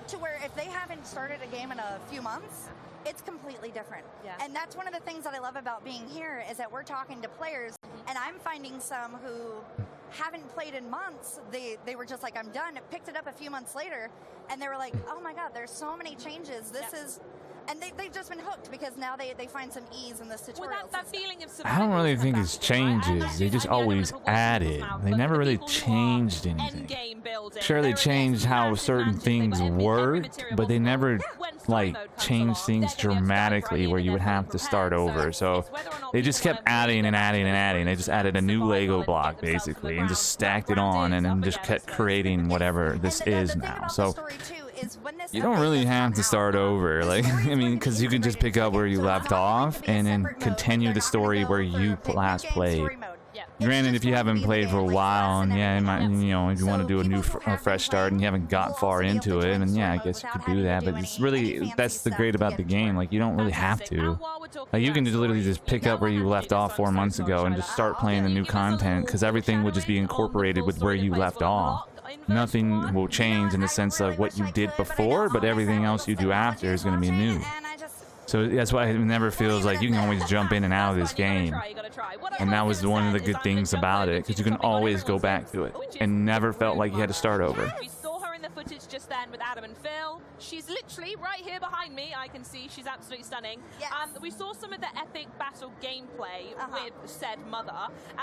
to where if they haven't started a game in a few months, it's completely different. And that's one of the things that I love about being here is that we're talking to players, and I'm finding some who haven't played in months. They were just like, I'm done. Picked it up a few months later, and they were like, oh my God, there's so many changes. This is... And they've just been hooked because now they find some ease in the tutorials. Well, that feeling of I don't really think it's changes. They just always added. They never really changed anything. Sure, they changed how certain things worked, but they never like changed things dramatically where you would have to start over. So they just kept adding and adding and adding. They just added a new Lego block basically and just stacked it on and then just kept creating whatever this is now. So you don't really have to start over, like, I mean, because you can just pick up where you left off and then continue the story where you last played. Granted, if you haven't played for a while, and yeah, you know, if you want to do a fresh start and you haven't got far into it, and yeah, I guess you could do that. But it's really, that's the great about the game. Like, you don't really have to. Like, you can just literally just pick up where you left off 4 months ago and just start playing the new content, because everything would just be incorporated with where you left off. Nothing will change in the sense of what you did before, but everything else you do after is going to be new. So that's why it never feels like you can always jump in and out of this game. And that was one of the good things about it, because you can always go back to it and never felt like you had to start over. We saw her in the footage just then with Adam and Phil. She's literally right here behind me. I can see she's absolutely stunning. Yes. We saw some of the epic battle gameplay with said mother.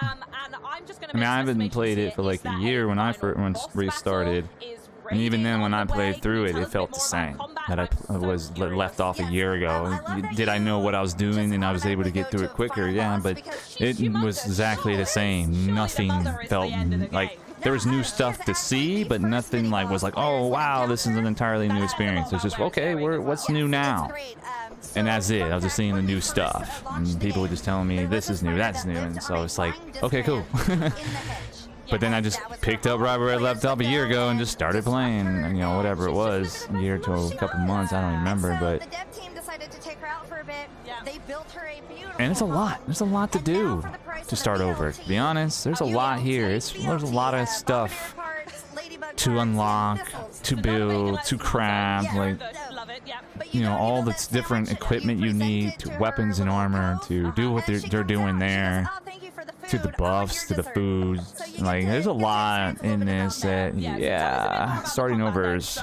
And I'm just going to. I mean, I haven't played it for like a year when I first restarted. And even then, when I played through it, it felt the same. That I was left off a year ago. Did I know what I was doing and I was able to get through it quicker? Yeah, but it was exactly the same. Nothing felt like there was new stuff to see, but nothing like was like, oh wow, this is an entirely new experience. It's just okay, what's new now? And that's it. I was just seeing the new stuff, and people were just telling me this is new, that's new, and so it's like, okay, cool. But then I just picked up right where I left off a year ago and just started playing, and, you know, whatever it was, a year to a couple months, I don't remember, but. The dev team decided to take her out for a bit. They built her a beautiful. And it's a lot. There's a lot to do to start over. To be honest, there's a lot here. There's a lot of stuff to unlock, to build, to craft, like, you know, all this different equipment you need, to weapons and armor, to do what they're doing there, to the buffs, to the foods. Like, there's a lot in this that, yeah, starting over is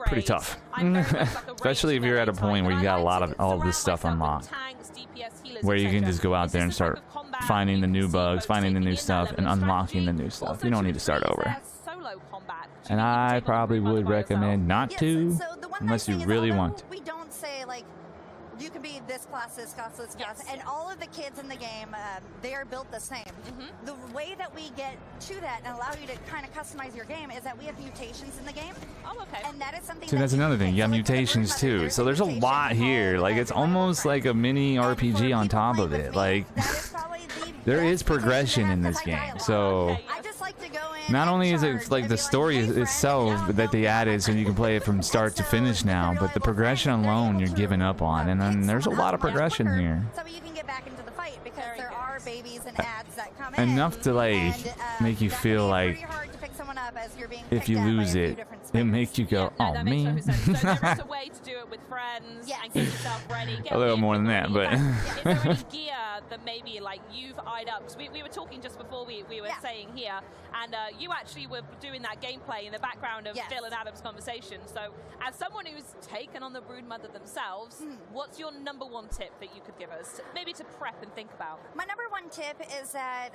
pretty tough. Especially if you're at a point where you got a lot of all this stuff unlocked, where you can just go out there and start finding the new bugs, finding the new stuff, and unlocking the new stuff. You don't need to start over. And I probably would recommend not to, unless you really want to. We don't say, like, you can be this class, this class, this class, and all of the kids in the game, they are built the same. The way that we get to that and allow you to kind of customize your game is that we have mutations in the game. Oh, okay. And that is something. See, that's another thing. You got mutations too. So there's a lot here. Like, it's almost like a mini RPG on top of it. Like, there is progression in this game. So not only is it like the story itself that they added so you can play it from start to finish now, but the progression alone you're giving up on. And then there's a lot of progression here. So you can get back into the fight because there are babies and ads that come in. Enough to like make you feel like if you lose it, it makes you go, oh man. There's a way to do it with friends and get yourself ready. A little more than that, but. Is there any gear that maybe like you've eyed up? Because we were talking just before we were saying here, and you actually were doing that gameplay in the background of Phil and Adam's conversation. So as someone who's taken on the Broodmother themselves, what's your #1 tip that you could give us, maybe to prep and think about? My #1 tip is that,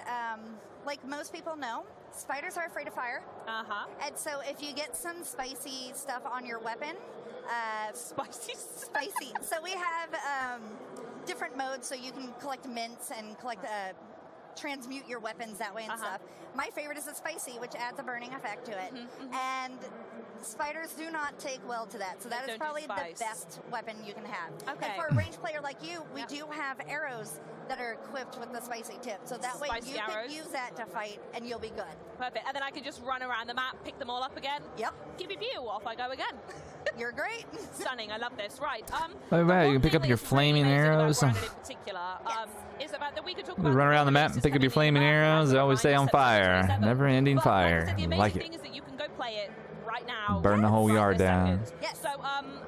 like most people know, spiders are afraid of fire. And so if you get some spicy stuff on your weapon, spicy. So we have different modes, so you can collect mints and collect transmute your weapons that way and stuff. My favorite is the spicy, which adds a burning effect to it. And spiders do not take well to that, so that is probably the best weapon you can have. And for a ranged player like you, we do have arrows that are equipped with the spicy tip, so that way you can use that to fight and you'll be good. Perfect. And then I can just run around the map, pick them all up again. Yep. Give me view, off I go again. You're great. Stunning. I love this. Right. Oh, wow, you can pick up your flaming arrows. In particular, is about that we could talk about. Run around the map and pick up your flaming arrows. They always stay on fire. Never-ending fire. The Like amazing thing is that you can go play it right now. Burn the whole yard down. So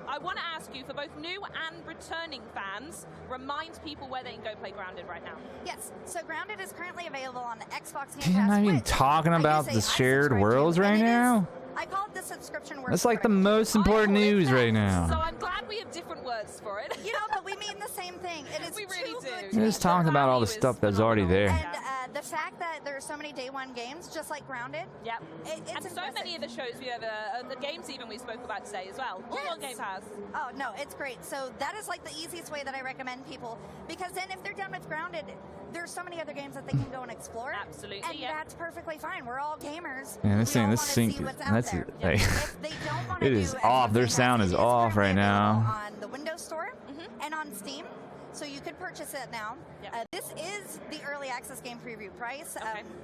I want to ask you, for both new and returning fans, remind people where they can go play Grounded right now. Yes. So Grounded is currently available on the Xbox Gamescom. Damn, I'm not even talking about the shared worlds right now. I call it the subscription work. That's like the most important news right now. So I'm glad we have different words for it. You know, but we mean the same thing. It is We really do. We're just talking about all the stuff that's already there. And the fact that there are so many day one games, just like Grounded. Yep. It's and so impressive. many of the shows we have, the games even we spoke about today as well. All on Game Pass. Oh, no, it's great. So that is like the easiest way that I recommend people, because then if they're done with Grounded, there's so many other games that they can go and explore. Absolutely, and that's perfectly fine. We're all gamers. Yeah, this We all thing, this wanna sync, see what's out that's there. like, If they don't wanna it do is Xbox off. Their Game Pass, sound is it off right currently now. available on the Windows Store and on Steam. So you could purchase it now. Yep. This is the early access game preview price.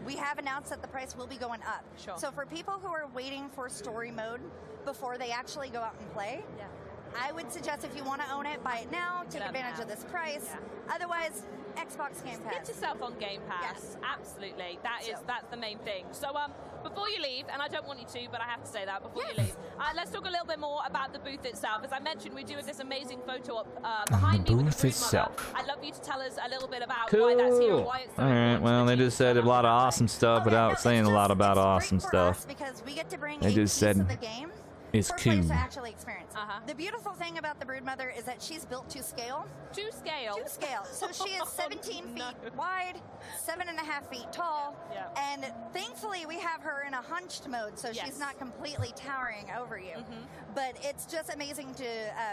We have announced that the price will be going up. Sure. So for people who are waiting for story mode before they actually go out and play, I would suggest if you want to own it, buy it now, take advantage of this price. Otherwise, Xbox Game Pass. Get yourself on Game Pass. Yes. Absolutely. That's the main thing. So before you leave, and I don't want you to, but I have to say that before you leave, let's talk a little bit more about the booth itself. As I mentioned, we do have this amazing photo up behind me with the booth Brood itself. Mother. I'd love you to tell us a little bit about why that's here and why it's so All right. important Well, to they the just said a lot of awesome stuff without saying a lot about awesome stuff. Because we get to bring They a just piece said of the game it's for players cool. to actually experience. The beautiful thing about the Broodmother is that she's built to scale. To scale. To scale. So she is 17 feet wide, 7.5 feet tall, and thankfully we have her in a hunched mode, so she's not completely towering over you. But it's just amazing to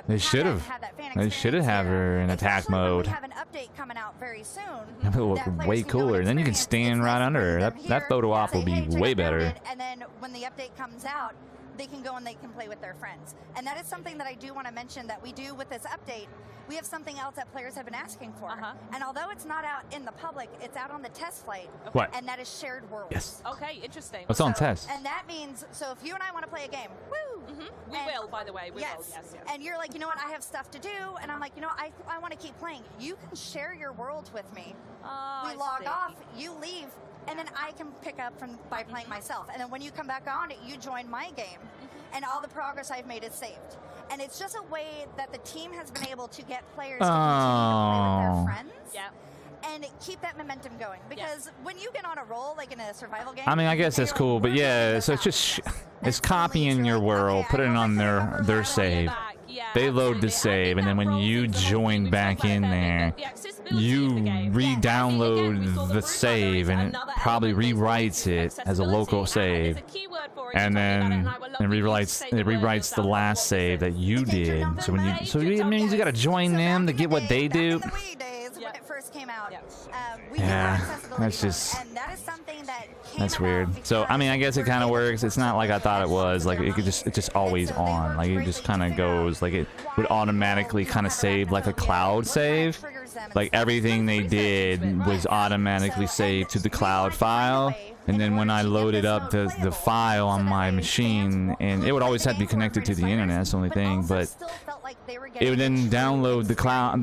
They should have. have that fan They should have had her in attack Especially when mode. we have an update coming out very soon. That would look that players way can go cooler. and Then you can experience. stand It's right nice under to her. bring them That here, photo op say, will be "Hey, check way out better. Grounded," and then when the update comes out, they can go and they can play with their friends. And that is something that I do want to mention that we do with this update. We have something else that players have been asking for. And although it's not out in the public, it's out on the test flight. What? And that is shared worlds. Yes. Okay, interesting. What's on test? And that means, so if you and I want to play a game, woo! We will, by the way. We will. Yes, yes. And you're like, you know what, I have stuff to do. And I'm like, you know, I want to keep playing. You can share your world with me. Oh, We log off, you leave, and then I can pick up by playing myself. And then when you come back on, you join my game. And all the progress I've made is saved. And it's just a way that the team has been able to get players to continue to play with their friends. And keep that momentum going. Because when you get on a roll, like in a survival game, I mean, I guess that's cool, but yeah, so it's just it's copying your world, putting it on their save. They load the save, and then when you join back in there, you re-download the save, and it probably rewrites it as a local save, and then it rewrites the last save that you did. So when it means you gotta join them to get what they do. when it first came out. Yeah, that's just that's weird. So I mean, I guess it kind of works. It's not like I thought it was. Like it's just always on. Like it just kind of goes. Like it would automatically kind of save like a cloud save. Like everything they did was automatically saved to the cloud file. And then when I loaded up the file on my machine, and it would always have to be connected to the internet, that's the only thing, but it would then download the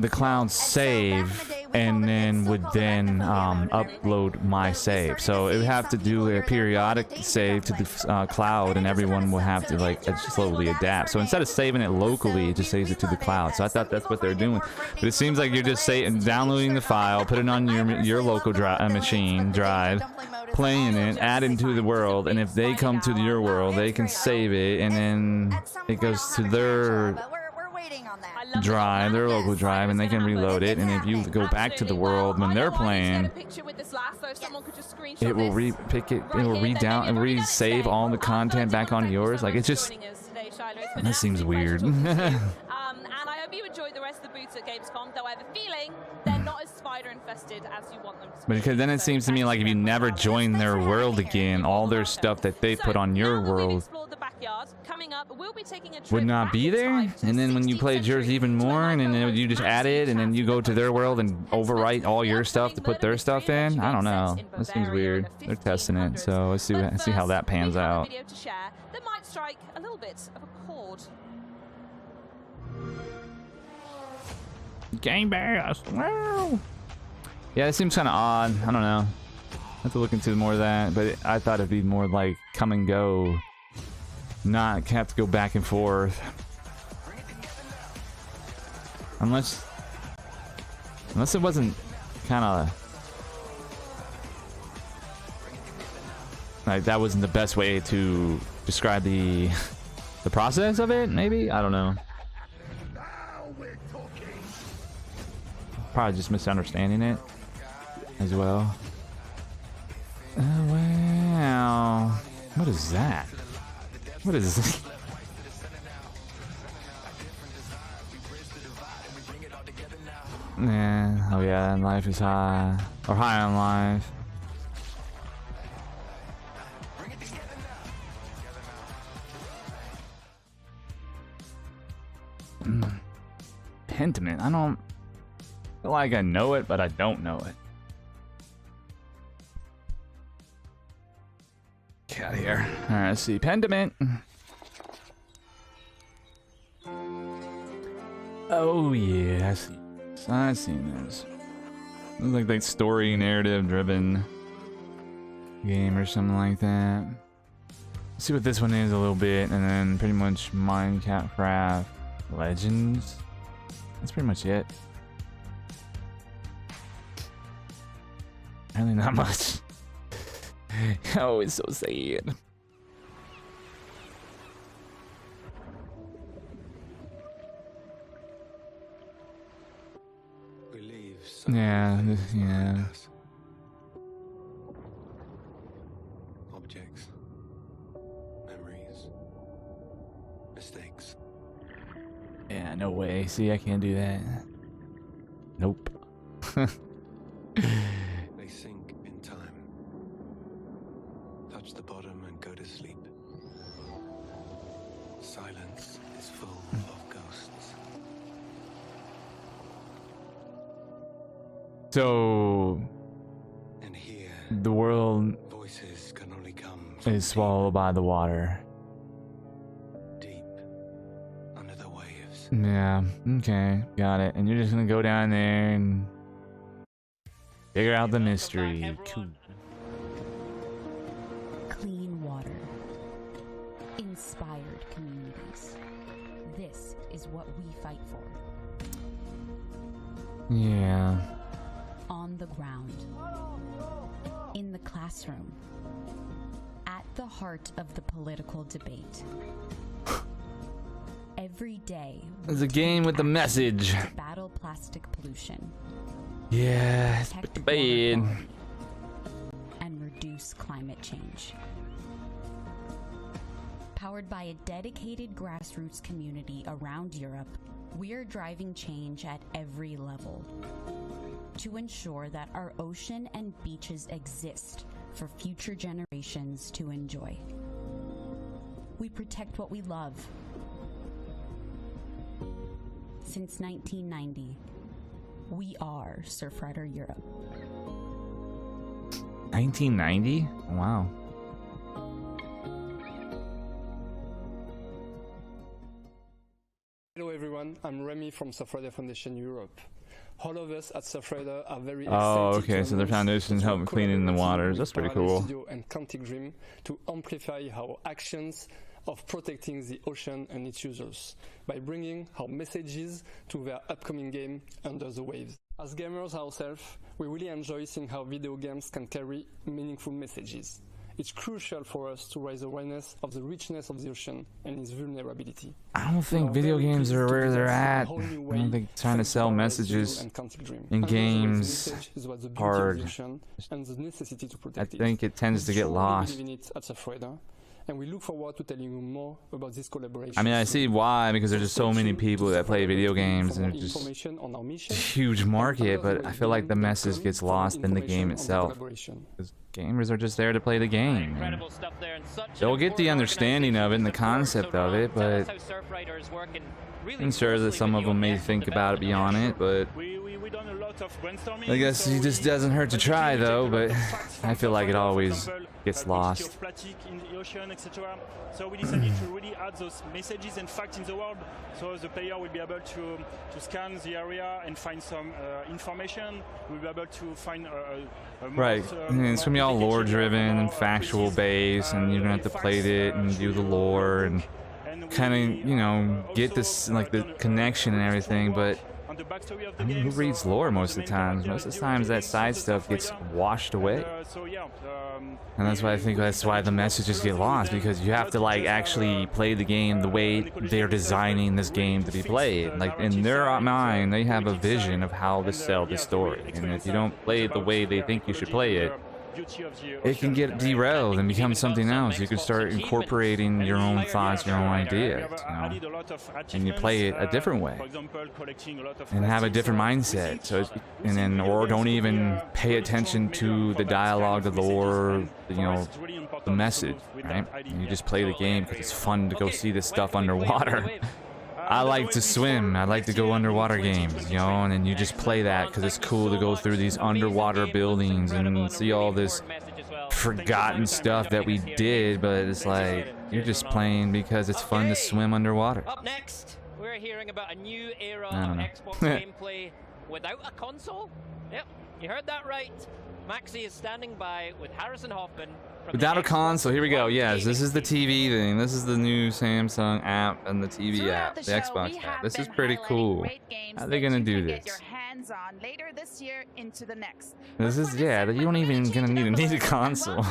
cloud save, and then would then upload my save. So it would have to do a periodic save to the cloud, and everyone will have to like slowly adapt. So instead of saving it locally, it just saves it to the cloud. So I thought that's what they're doing, but it seems like you're just downloading the file, put it on your local machine drive, playing it, add it to the world, and if they come to your world, they can save it, and then it goes to their drive, their local drive, and they can reload it. And if you go back to the world when they're playing, it will re-save all the content back onto yours. Like it's just, that seems weird. And I hope you enjoyed the rest of the booths at Gamescom, though I have a feeling they're not as spider infested as you want them to be. Because then it seems to me like if you never join their world again, all their stuff that they put on your world would not be there. And then when you played yours even more, and then you just add it, and then you go to their world and overwrite all your stuff to put their stuff in. I don't know. That seems weird. They're testing it, so let's see how that pans out. That might strike a little bit of a chord. Game Pass. Wow. Yeah, it seems kind of odd. I don't know. I have to look into more of that, but I thought it'd be more like come and go, not have to go back and forth. Unless it wasn't kind of like that wasn't the best way to describe the process of it, maybe? I don't know. Probably just misunderstanding it as well. Oh, wow. What is that? What is this? Yeah, oh yeah, and life is high. Or high on life. Pentiment. I don't feel like I know it, but I don't know it. Get out of here. Alright, let's see. Pentiment. Oh yeah, I see. I've seen this. It's like that story narrative driven game or something like that. Let's see what this one is a little bit, and then pretty much Minecraft Legends. That's pretty much it. Really not much. Oh, it's so sad. Yeah, yeah. Objects, memories, mistakes. Yeah, no way. See, I can't do that. Nope. They sink in time, touch the bottom and go to sleep. Silence is full of ghosts. So, And here, the world voices can only come from is swallowed by the water. deep under the waves. Yeah, okay, got it. And you're just gonna go down there and figure out the mystery. Cool. Clean water. Inspired communities. This is what we fight for. Yeah. On the ground. In the classroom. At the heart of the political debate. Every day. There's a game with a message. To battle plastic pollution. Yeah, it's Protect bad. water quality, and reduce climate change. Powered by a dedicated grassroots community around Europe, we're driving change at every level to ensure that our ocean and beaches exist for future generations to enjoy. We protect what we love. Since 1990, we are Surfrider Europe. 1990? Wow. Hello everyone, I'm Remy from Surfrider Foundation Europe. All of us at Surfrider are very Oh, excited okay, to so their announce foundation's that helping we're cleaning the collaborating waters. with That's pretty Parallel cool. Studio and Quantic Dream to amplify our actions of protecting the ocean and its users by bringing our messages to their upcoming game, Under the Waves. As gamers ourselves, we really enjoy seeing how video games can carry meaningful messages. It's crucial for us to raise awareness of the richness of the ocean and its vulnerability. I don't think video games are where they're at. I don't think trying to sell messages in games hard. I think it tends to get lost. And we look forward to telling you more about this collaboration. I mean, I see why, because there's just so many people that play video games and it's just a huge market, but I feel like the message gets lost in the game itself. Because gamers are just there to play the game. They'll get the understanding of it and the concept of it, but I'm sure that some of them may think about it beyond it, but I guess it just doesn't hurt to try though, but I feel like it always gets lost. So we decided to really add those messages and facts in the world, so the player will be able to scan the area and find some information. We'll be able to find right, and it's gonna be all lore driven and factual based, and you're gonna have to play it and do the lore and kind of, you know, get this, like, the connection and everything, but on the backstory of the I mean, game. who reads lore most of the time? Most of the times that side stuff gets washed away. And that's why I think that's why the messages get lost, because you have to like actually play the game the way they're designing this game to be played. Like in their mind, they have a vision of how to sell the story, and if you don't play it the way they think you should play it, it can get derailed and become something else. You can start incorporating your own thoughts, your own ideas, you know, and you play it a different way and have a different mindset. So, and then, or don't even pay attention to the dialogue, the lore, you know, the message, right? And you just play the game because it's fun to go see this stuff underwater. I like to swim. I like to go underwater games, you know, and then you just play that because it's cool to go through these underwater buildings and see all this forgotten stuff that we did, but it's like you're just playing because it's fun to swim underwater. Up next, we're hearing about a new era of Xbox gameplay without a console. Yep, you heard that right. Maxi is standing by with Harrison Hoffman. Without a console, here we go. Yes, this is the TV thing. This is the new Samsung app and the TV app, the Xbox app. This is pretty cool. How are they gonna do this? On later this year into the next. This is, yeah, you don't even gonna need a console.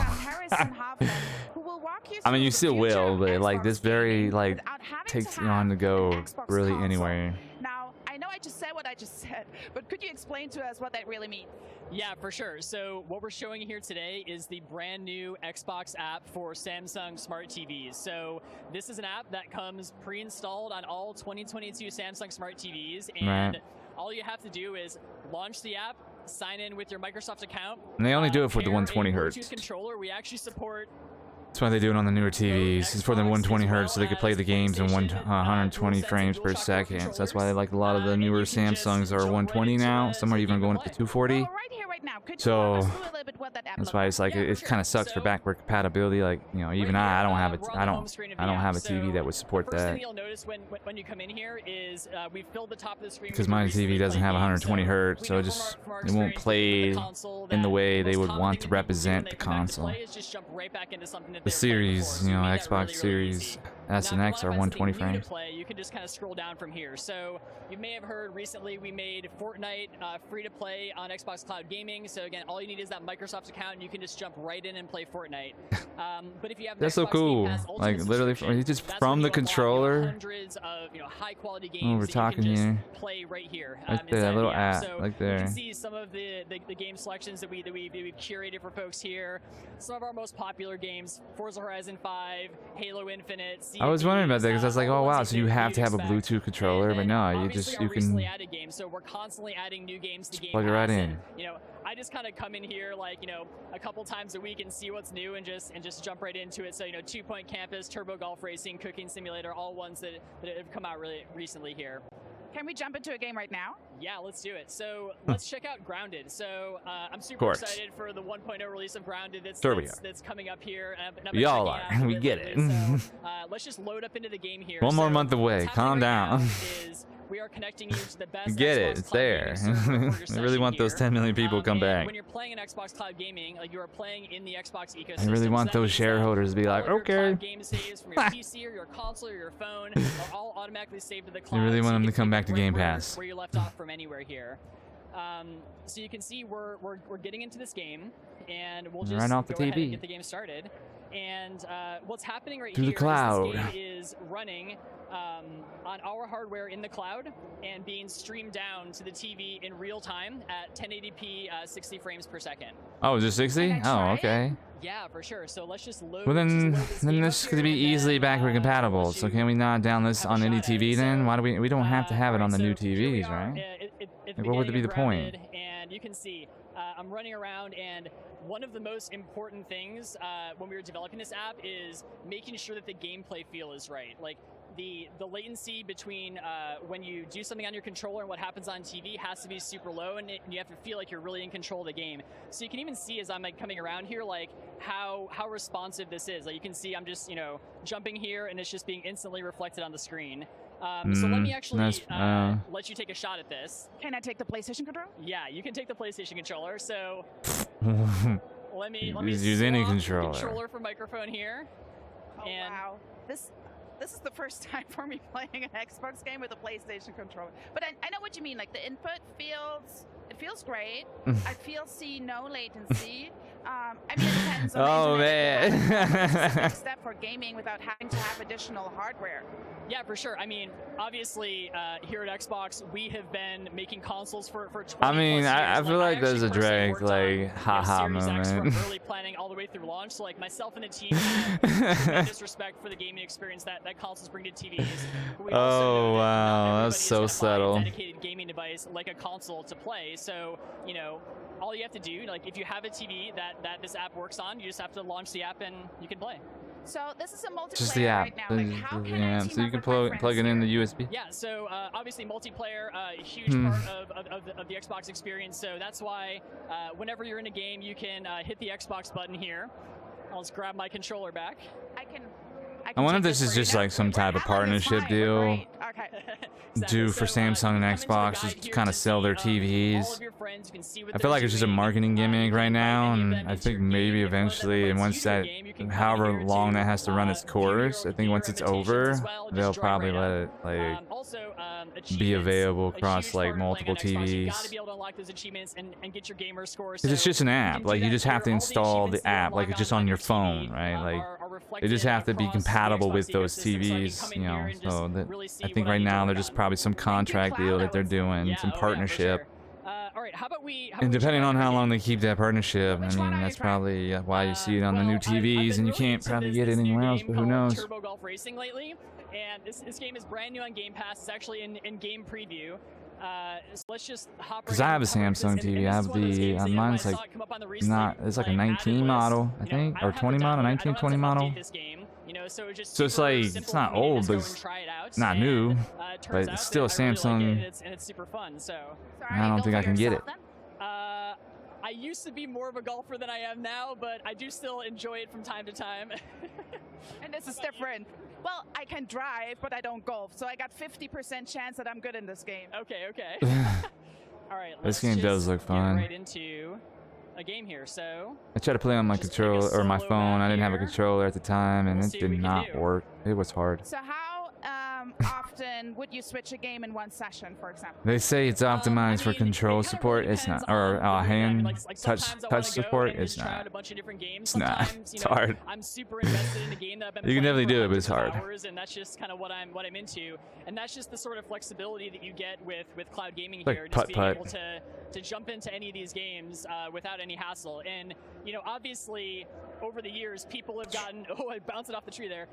I mean, you still will, but like this very like takes you on to go really anywhere. Now, I know I just said what I just said, but could you explain to us what that really means? Yeah, for sure. So what we're showing here today is the brand new Xbox app for Samsung Smart TVs. So this is an app that comes pre-installed on all 2022 Samsung Smart TVs, and all you have to do is launch the app, sign in with your Microsoft account. And they only do it for the 120 hertz. Bluetooth controller. We actually support. That's why they do it on the newer TVs. It's for the 120 hertz, so they can play the games in 120 frames per second. So that's why they like a lot of the newer Samsungs are 120 now. Some are even going up to 240. So that's why it's like it kind of sucks for backward compatibility. Like, you know, even I don't have a TV that would support that. Something you'll notice when you come in here is we've filled the top of the screen because my TV doesn't have 120 hertz, so it won't play in the way they would want to represent the console. The series, you know, Xbox Series S and X are 120 frames. You can just kind of scroll down from here. So you may have heard recently we made Fortnite free to play on Xbox Cloud Gaming. So again, all you need is that Microsoft account, and you can just jump right in and play Fortnite. But if you have that's so cool. Like literally, just from the controller. Hundreds of high quality games we're talking here. Play right here. Right there, that little app, so like there. You can see some of the game selections that we've curated for folks here. Some of our most popular games: Forza Horizon 5, Halo Infinite. I was wondering about that because I was like, oh wow, so you have to have a Bluetooth controller, but no, you can added games, so we're constantly adding new games to Game plug it right in. And, I just kind of come in here like a couple times a week and see what's new and just jump right into it. So 2 Point Campus, Turbo Golf Racing, Cooking Simulator, all ones that have come out really recently here. Can we jump into a game right now? Yeah, let's do it. So let's check out Grounded. So I'm super excited for the 1.0 release of Grounded that's coming up here. We all are. We get it. So, let's just load up into the game here. One more month away. Calm down. We are connecting you to the best. Get it? It's there. I really want those 10 million people to come back. When you're playing in Xbox Cloud Gaming, you are playing in the Xbox ecosystem. I really want those shareholders to be like, okay. Game saves from your PC or your console or your phone are all automatically saved to the cloud. I really want them to come back to Game Pass. Where you left off from anywhere here. So you can see we're getting into this game, and we'll just right off the go ahead TV. and get the game started. And what's happening right Through here the cloud. is this game is running on our hardware in the cloud and being streamed down to the TV in real time at 1080p 60 frames per second. Oh, is it 60? Oh, okay. Yeah, for sure. So let's just load. Well, then this could be easily backward compatible. So can we not down this on any TV then? Why do we don't have to have it on the new TVs, right? Like, what would be the point? And you can see I'm running around, and one of the most important things when we were developing this app is making sure that the gameplay feel is right. Like the latency between when you do something on your controller and what happens on TV has to be super low, and you have to feel like you're really in control of the game. So you can even see as I'm coming around here, like how responsive this is. Like you can see I'm just jumping here, and it's just being instantly reflected on the screen. So let me actually let you take a shot at this. Can I take the PlayStation controller? Yeah, you can take the PlayStation controller. So let me use any controller. Controller for microphone here. Oh, wow. This this is the first time for me playing an Xbox game with a PlayStation controller. But I know what you mean. Like the input feels great. I see no latency. I mean, it depends on Oh man. It's a big step for gaming without having to have additional hardware. Yeah, for sure. I mean, obviously, here at Xbox, we have been making consoles for 20 I mean, plus years. I feel like there's a actually Drake personally like haha Series X from moment. early planning all the way through launch. So like myself and the team have tremendous respect for the gaming experience that consoles bring to TVs. But we also know Oh that not wow, that's everybody is so gonna buy a subtle. dedicated gaming device like a console to play. So you know, all you have to do, like if you have a TV that this app works on, you just have to launch the app and you can play. So this is a multiplayer Just the app. right now. Like, how can I Yeah, team so you up can with my plug it friends in the here? USB. Yeah, so obviously multiplayer, a huge part of the Xbox experience. So that's why whenever you're in a game, you can hit the Xbox button here. I'll just grab my controller back. I wonder if this is just like some type of partnership deal. Okay. Do for Samsung and Xbox, just kind of sell their TVs. I feel like it's just a marketing gimmick right now, and I think maybe eventually, and once that, however long that has to run its course, I think once it's over, they'll probably let it like be available across like multiple TVs. Because it's just an app, like you just have to install the app, like it's just on your phone, right? Like they just have to be compatible with those TVs, you know. So that, I think right now they're just probably some contract deal that they're doing, some partnership. And depending on how long they keep that partnership, I mean, that's probably why you see it on the new TVs, and you can't probably get it anywhere else, but who knows? Turbo Golf Racing lately, and this game is brand new on Game Pass. It's actually in game preview. So let's just hop. Because I have a Samsung TV. I have the mine's like not. It's like a 19 model, I think, or 20 model, 19, 20 model. So it's like it's not old, but it's not new. But it's still a Samsung. And it's super fun. So I don't think I can get it. I used to be more of a golfer than I am now, but I do still enjoy it from time to time. And this is different. Well, I can drive, but I don't golf, so I got 50% chance that I'm good in this game. Okay. All right. This game does look fun. Right into a game here. So I tried to play on my controller or my phone. I didn't have a controller at the time, and it did not work. It was hard. So how often would you switch a game in one session, for example? They say it's optimized for control support. It's not, or hand touch support. It's not. It's not. It's hard. I'm super invested in the game that I've been You can definitely playing do it, but it's for hard. hours, and that's just kind of what I'm into. And that's just the sort of flexibility that you get with cloud gaming It's like here, just being putt-putt. able to jump into any of these games without any hassle. And you know, obviously, over the years, people have gotten I bounced it off the tree there.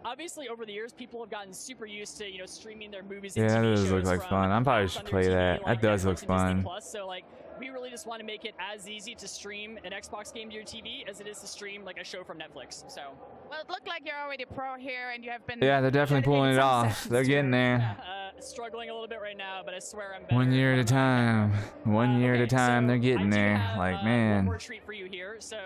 Obviously, over the years, people have gotten super used to streaming their movies. And Yeah, TV that does look shows like from fun. I probably on should their play TV, that. like That does look Netflix and Disney fun. Plus. So like, we really just want to make it as easy to stream an Xbox game to your TV as it is to stream like a show from Netflix. So. Well, it looked like you're already pro here, and you have been. Yeah, they're definitely pulling it off. They're getting there. Struggling a little bit right now, but I swear I'm better. 1 year at a time. 1 year at a time. They're getting there. Like One man. more treat for you here. So.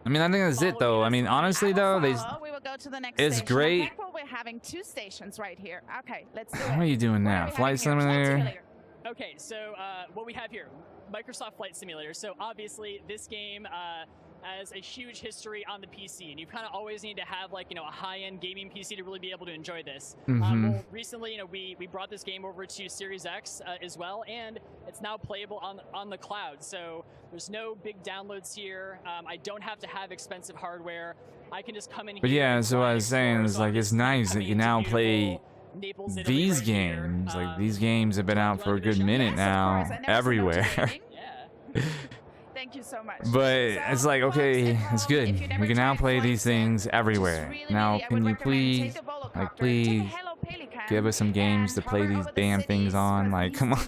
I mean, I think that's it though. I mean, honestly though, We will go to the next it's station. great. In fact, well, we're having 2 stations right here. Okay, let's do it. What are you doing now? Flight Simulator? Okay, so what we have here, Microsoft Flight Simulator. So obviously this game has a huge history on the PC, and you kind of always need to have like a high-end gaming PC to really be able to enjoy this. Well, recently, we brought this game over to Series X as well, and it's now playable on the cloud. So there's no big downloads here. I don't have to have expensive hardware. I can just come in. But yeah, so what I was saying is like it's nice that you now play these games. Like these games have been out for a good minute now, everywhere. Thank you so much. But it's like, okay, it's good. We can now play these things everywhere. Now, can you please, like, please give us some games to play these damn things on? Like, come on.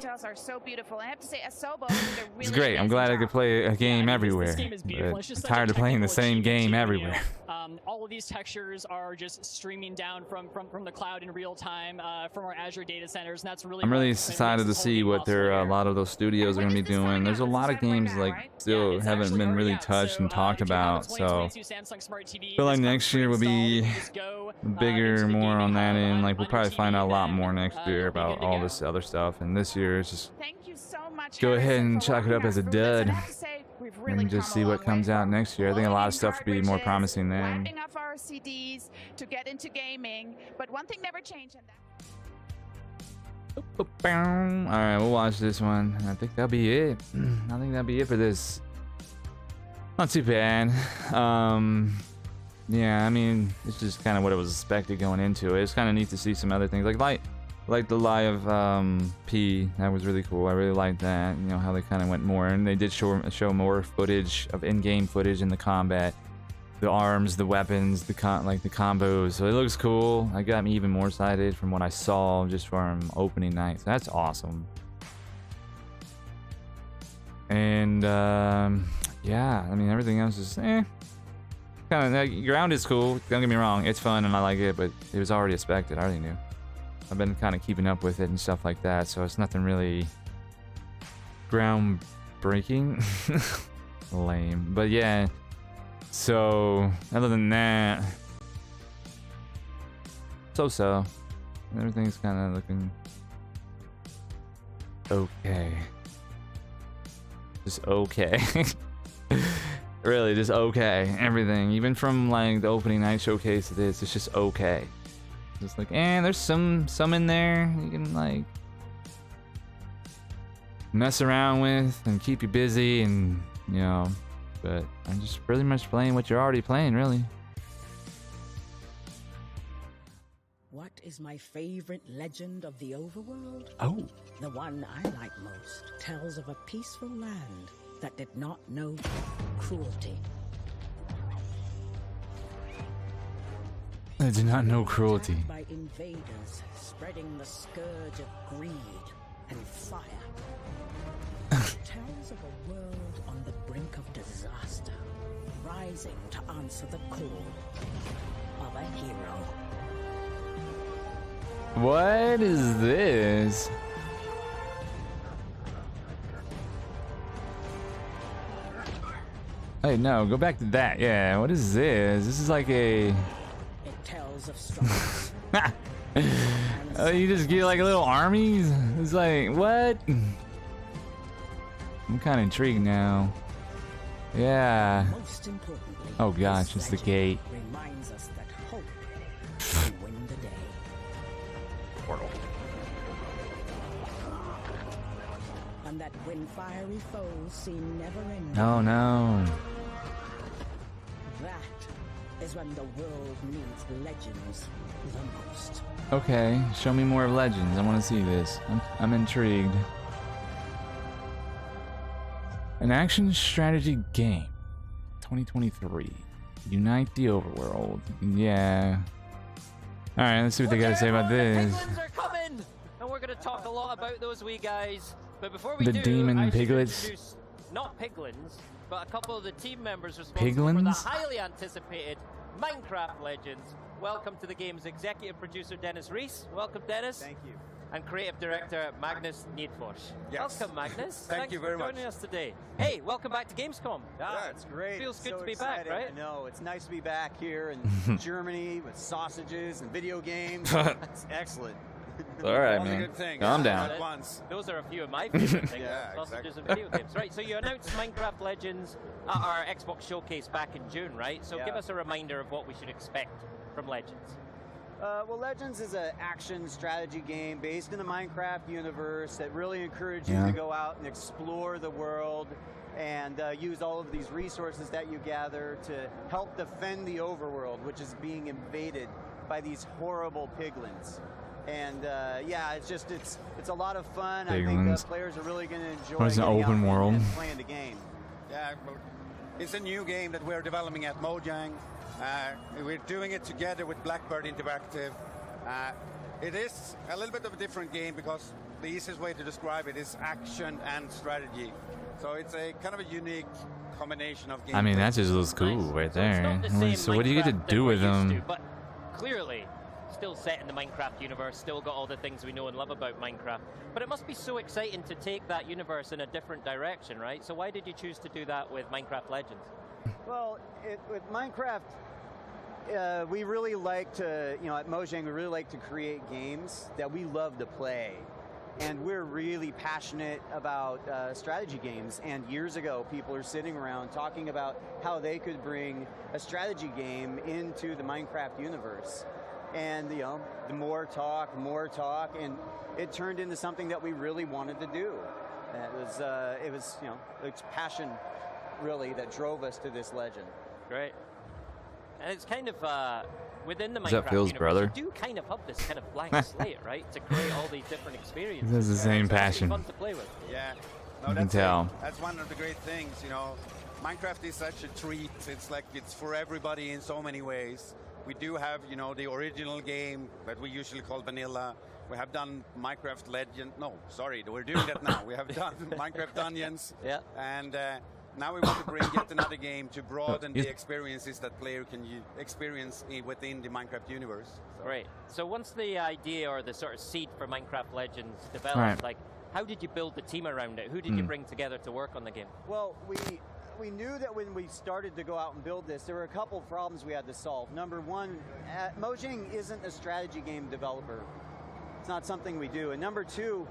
It's great. I'm glad I could play a game everywhere. But I'm tired of playing the same game everywhere. All of these textures are just streaming down from the cloud in real time from our Azure data centers, and that's really. I'm really excited to see what a lot of those studios are going to be doing. There's a lot of games like still haven't been really touched and talked about, so I feel like next year will be bigger, more on that end. Like we'll probably find out a lot more next year about all this other stuff, and this year is just go ahead and chalk it up as a dud and just see what comes out next year. I think a lot of stuff will be more promising then. Wrapping up our CDs, to get into gaming. But one thing never changed, and that. Alright, we'll watch this one. I think that'll be it. I think that'll be it for this. Not too bad. Yeah, I mean, it's just kind of what it was expected going into it. It's kind of neat to see some other things. Like the Lie of P. That was really cool. I really liked that. You know, how they kind of went more. And they did show more footage of in-game footage in the combat. The arms, the weapons, the combos. So it looks cool. It got me even more excited from what I saw just from opening night. So that's awesome. And yeah, I mean, everything else is kind of like, ground is cool. Don't get me wrong, it's fun and I like it, but it was already expected. I already knew. I've been kind of keeping up with it and stuff like that, so it's nothing really groundbreaking. Lame, but yeah. So other than that, so everything's kind of looking okay. Just okay. Really, just okay. Everything, even from like the opening night showcase to this, it's just okay. Just like, there's some in there you can like mess around with and keep you busy, and you know. But I'm just pretty much playing what you're already playing, really. What is my favorite legend of the overworld? Oh. The one I like most tells of a peaceful land that did not know cruelty. I did not know cruelty. By invaders spreading the scourge of greed and fire. Tells of a world on the brink of disaster, rising to answer the call of a hero. What is this? Hey, no, go back to that. Yeah, what is this? This is like a... It tells of struggles. Oh, you just get like little armies? It's like, what? I'm kind of intrigued now. Yeah. Most importantly, oh gosh, it's the gate. Reminds us that hope will win the day. Portal. And that when fiery foes seem never ending. Oh no. That is when the world needs legends the most. Okay, show me more of Legends. I want to see this. I'm intrigued. An action strategy game. 2023. Unite the overworld. Yeah. Alright, let's see what they gotta say about this. Piglins are coming! And we're gonna talk a lot about those wee guys. But before we The do, demon I should piglets? introduce not piglins, but a couple of the team members responsible for the Piglins? highly anticipated Minecraft Legends. Welcome to the game's executive producer, Dennis Reese. Welcome, Dennis. Thank you. And creative director, Magnus Niedfors. Yes. Welcome, Magnus. Thank you very for joining much. us today. Hey, welcome back to Gamescom. Yeah, it's great. Feels good so to be excited. back, right? I know. It's nice to be back here in Germany with sausages and video games. It's excellent. Alright, All the man. good things. Calm down. At once. Those are a few of my favorite things. Yeah, Sausages exactly. and video games. Right, so you announced Minecraft Legends at our Xbox showcase back in June, right? So Yeah. give us a reminder of what we should expect from Legends. Well, Legends is an action strategy game based in the Minecraft universe that really encourages you Yeah. to go out and explore the world and use all of these resources that you gather to help defend the overworld, which is being invaded by these horrible piglins. And yeah, it's a lot of fun. I think Piglins. players are really going to enjoy What is an getting out open world? and playing the game. Yeah, well, it's a new game that we're developing at Mojang. We're doing it together with Blackbird Interactive. It is a little bit of a different game because the easiest way to describe it is action and strategy. So it's a kind of a unique combination of games. I mean, that just looks cool right there. So what do you get to Minecraft do that we're with used them? to, but clearly, still set in the Minecraft universe, still got all the things we know and love about Minecraft. But it must be so exciting to take that universe in a different direction, right? So why did you choose to do that with Minecraft Legends? Well, with Minecraft, we really like to, at Mojang, we really like to create games that we love to play. And we're really passionate about strategy games. And years ago, people are sitting around talking about how they could bring a strategy game into the Minecraft universe. And you know, the more talk, and it turned into something that we really wanted to do. And it was you know, it's passion really that drove us to this legend. Great. And it's kind of within the Is that Minecraft Phil's universe, brother? you do kind of have this kind of blank slate, right? To create all these different experiences. This is the same So it's passion. fun to play with. Yeah. You can tell. That's one of the great things, you know. Minecraft is such a treat. It's like it's for everybody in so many ways. We do have, you know, the original game that we usually call vanilla. We have done Minecraft Legend. No, sorry, we're doing that now. We have done Minecraft Dungeons. Yeah. And now we want to bring yet another game to broaden the experiences that player can experience within the Minecraft universe. So. Great. So once the idea or the sort of seed for Minecraft Legends developed, Right. like, how did you build the team around it? Who did you bring together to work on the game? Well, we knew that when we started to go out and build this, there were a couple of problems we had to solve. Number one, Mojang isn't a strategy game developer. It's not something we do. And number two,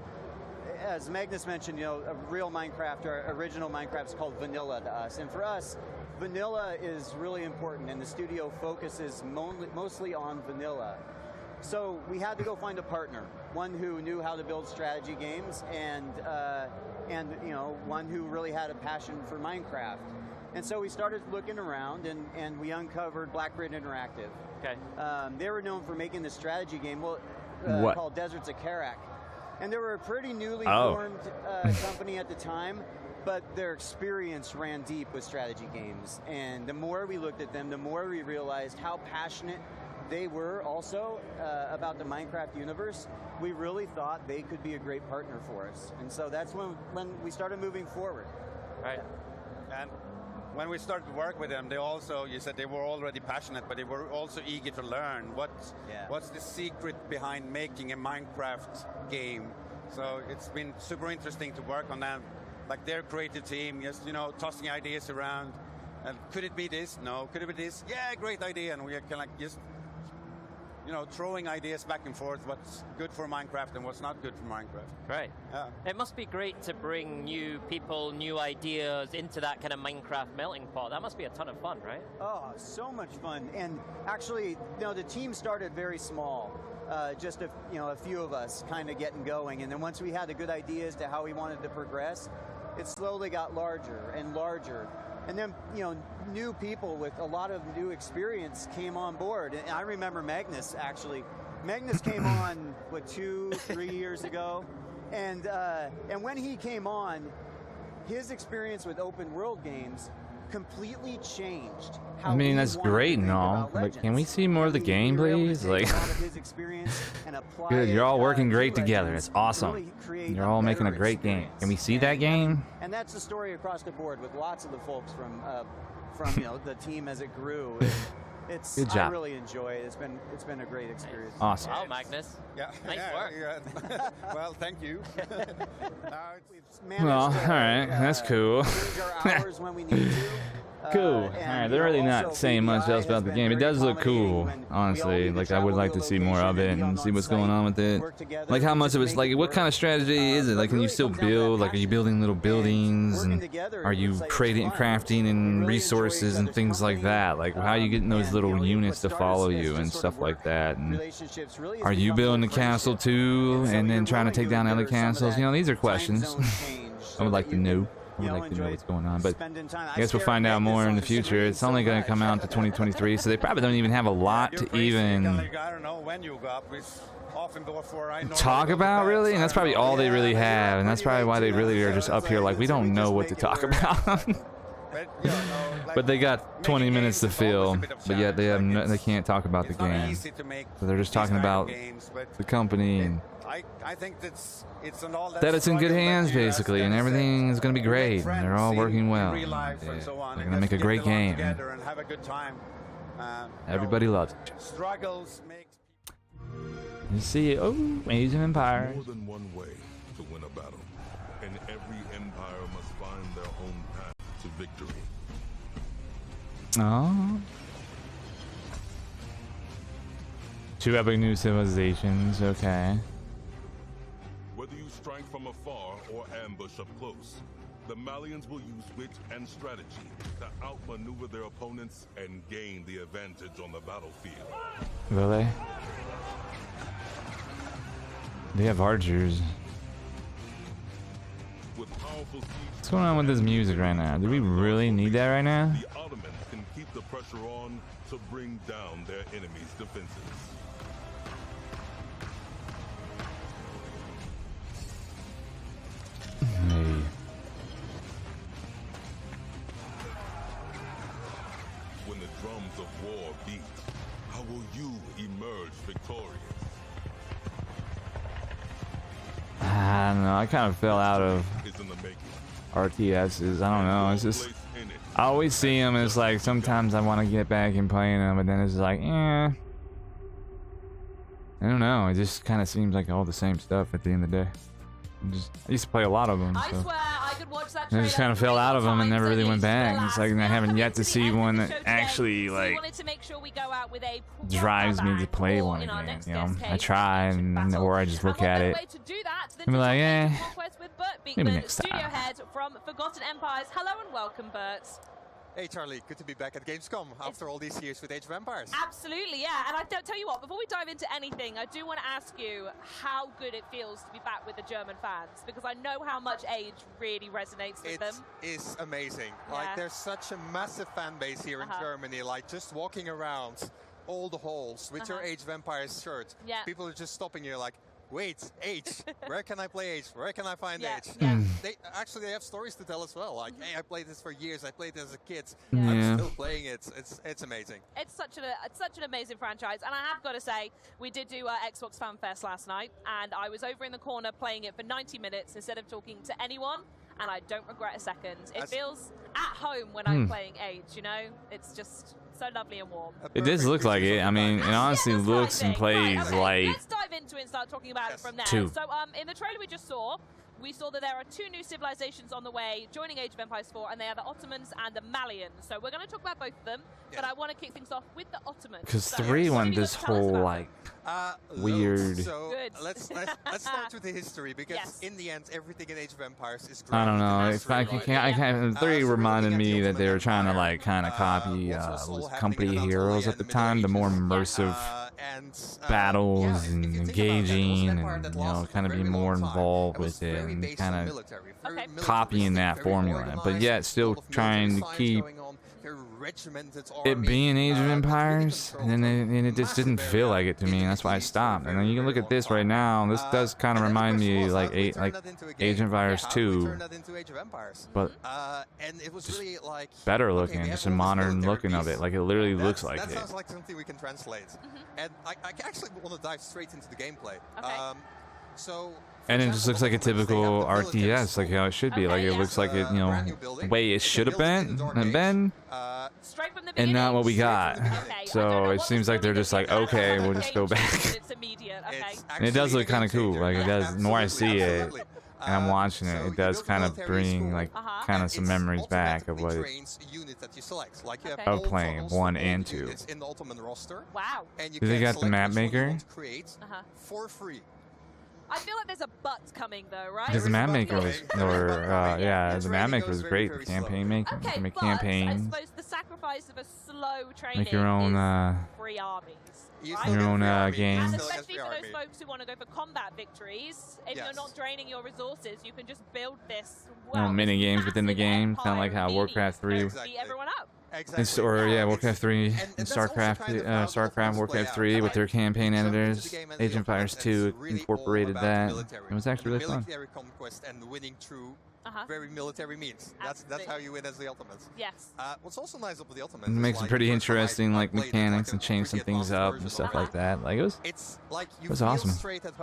as Magnus mentioned, you know, a real Minecraft or original Minecraft is called vanilla to us. And for us, vanilla is really important, and the studio focuses mostly on vanilla. So we had to go find a partner, one who knew how to build strategy games, and you know, one who really had a passion for Minecraft. And so we started looking around, and we uncovered Blackbird Interactive. Okay. They were known for making the strategy game called Deserts of Karak. And they were a pretty newly formed company at the time, but their experience ran deep with strategy games. And the more we looked at them, the more we realized how passionate they were also about the Minecraft universe. We really thought they could be a great partner for us. And so that's when we started moving forward. Right. And when we started to work with them, they also, you said they were already passionate, but they were also eager to learn what's the secret behind making a Minecraft game. So it's been super interesting to work on them, like their creative team, just, you know, tossing ideas around. And could it be this? No. Could it be this? Yeah, great idea. And we are kind of like just, you know, throwing ideas back and forth, what's good for Minecraft and what's not good for Minecraft. Right. Yeah. It must be great to bring new people, new ideas into that kind of Minecraft melting pot. That must be a ton of fun, right? Oh, so much fun. And actually, you know, the team started very small. Just a few of us kind of getting going. And then once we had a good idea as to how we wanted to progress, it slowly got larger and larger. And then, you know, new people with a lot of new experience came on board. And I remember Magnus, actually. Magnus came on, 2-3 years ago? And when he came on, his experience with open world games completely changed. I mean, that's great and all, but can we see more of the game, please? Like, good, you're all working great together. It's awesome. You're all making a great game. Can we see that game? And that's the story across the board with lots of the folks from you know, the team as it grew. It's good job. I really enjoy it. It's been a great experience. Awesome. Wow, Magnus. Yeah. Nice work. Yeah. Well, thank you. Well, all right, that's cool. Cool. All right, they're really not saying much else about the game. It does look cool, honestly. Like, I would like to see more of it and see what's going on with it. Like, how much of it's like, what kind of strategy is it? Like, can you still build? Like, are you building little buildings? And are you creating, crafting, and resources and things like that? Like, how are you getting those little units to follow you and stuff like that? And are you building a castle too, and then trying to take down other castles? You know, these are questions I would like to know. I would like to know what's going on, but I guess we'll find out more in the future. It's only going to come out to 2023, so they probably don't even have a lot to even talk about, really, and that's probably all they really have, and that's probably why they really are just up here like, we don't know what to talk about. But they got 20 minutes to fill, but yet they can't talk about the game, so they're just talking about the company and I think that it's in good hands, basically, and everything is going to be great. And they're all working well. They're going to make a great game. Everybody loves it. Struggles makes you see, oh, Age of Empires. More than one way to win a battle, and every empire must find their own path to victory. Oh. 2 epic new civilizations, okay. from afar or ambush up close. The Malians will use wit and strategy to outmaneuver their opponents and gain the advantage on the battlefield. Will they? They have archers. What's going on with this music right now? Do we really need that right now? The Ottomans can keep the pressure on to bring down their enemy's defenses. Hey. When the drums of war beat, how will you emerge victorious? I don't know. I kind of fell out of RTSs. I don't know. It's just I always see them. And it's like sometimes I want to get back and playing them, but then it's like, I don't know. It just kind of seems like all the same stuff at the end of the day. I used to play a lot of them. So. I swear I could watch that. I just kind of fell out of them and never really went back. It's like I haven't yet to see one that actually like drives me to play one again. You know, I try and or I just look at it and be like, maybe next time. Studio head from Forgotten Empires. Hello and welcome, Bert. Hey Charlie, good to be back at Gamescom after all these years with Age of Empires. Absolutely, yeah. And I tell you what, before we dive into anything, I do want to ask you how good it feels to be back with the German fans, because I know how much Age really resonates with them. It is amazing. Yeah. Like, there's such a massive fan base here in Germany. Like, just walking around all the halls with your Age of Empires shirt, people are just stopping you like, wait, Age, where can I play Age? Where can I find Age? They have stories to tell as well. Like, hey, I played this for years. I played it as a kid. I'm still playing it. It's amazing. It's such an amazing franchise, and I have got to say, we did do Xbox Fan Fest last night, and I was over in the corner playing it for 90 minutes instead of talking to anyone, and I don't regret a second. It feels at home when I'm playing Age. You know, it's just so lovely and warm. It does look like it. I mean, it honestly looks and plays like. Let's dive into it and start talking about it from there. Two. So, in the trailer we just saw, we saw that there are 2 new civilizations on the way joining Age of Empires 4, and they are the Ottomans and the Malians. So we're going to talk about both of them, but I want to kick things off with the Ottomans. Because 3 went this whole like weird. So let's start with the history, because in the end, everything in Age of Empires is great. I don't know. It's like I can't. 3 reminded me that they were trying to like kind of copy Company Heroes at the time, the more immersive battles and engaging, and you know, kind of be more involved with it, and kind of copying that formula, but yet still trying to keep it being Age of Empires, and it just didn't feel like it to me, and that's why I stopped. And then you can look at this right now. This does kind of remind me like Age of Empires 2, but just better looking, just a modern looking of it. Like it literally looks like it. That sounds like something we can translate. And I actually want to dive straight into the gameplay. And it just looks like a typical RTS, like how it should be. Like it looks like it, you know, the way it should have been, and not what we got. So it seems like they're just like, okay, we'll just go back. And it does look kind of cool. Like it does. The more I see it, and I'm watching it, it does kind of bring like kind of some memories back of what of playing 1 and 2. Wow. Do they got the map maker? For free. I feel like there's a but coming though, right? Because the map maker was, the map maker was great. The campaign making, you can make campaigns. I suppose the sacrifice of a slow training Make your own, free armies. Right? Your own games. And especially for those folks who want to go for combat victories, if you're not draining your resources, you can just build this. Mini games within the game, kind of like how Warcraft 3. Beat everyone up. Warcraft 3 and StarCraft, Warcraft 3 with their campaign editors. Age of Empires 2 incorporated that. It was actually really fun. Military conquest and winning through very military means. That's how you win as the Ottomans. Yes. What's also nice about the Ottomans? It makes some pretty interesting like mechanics and change some things up and stuff like that. Like it was awesome.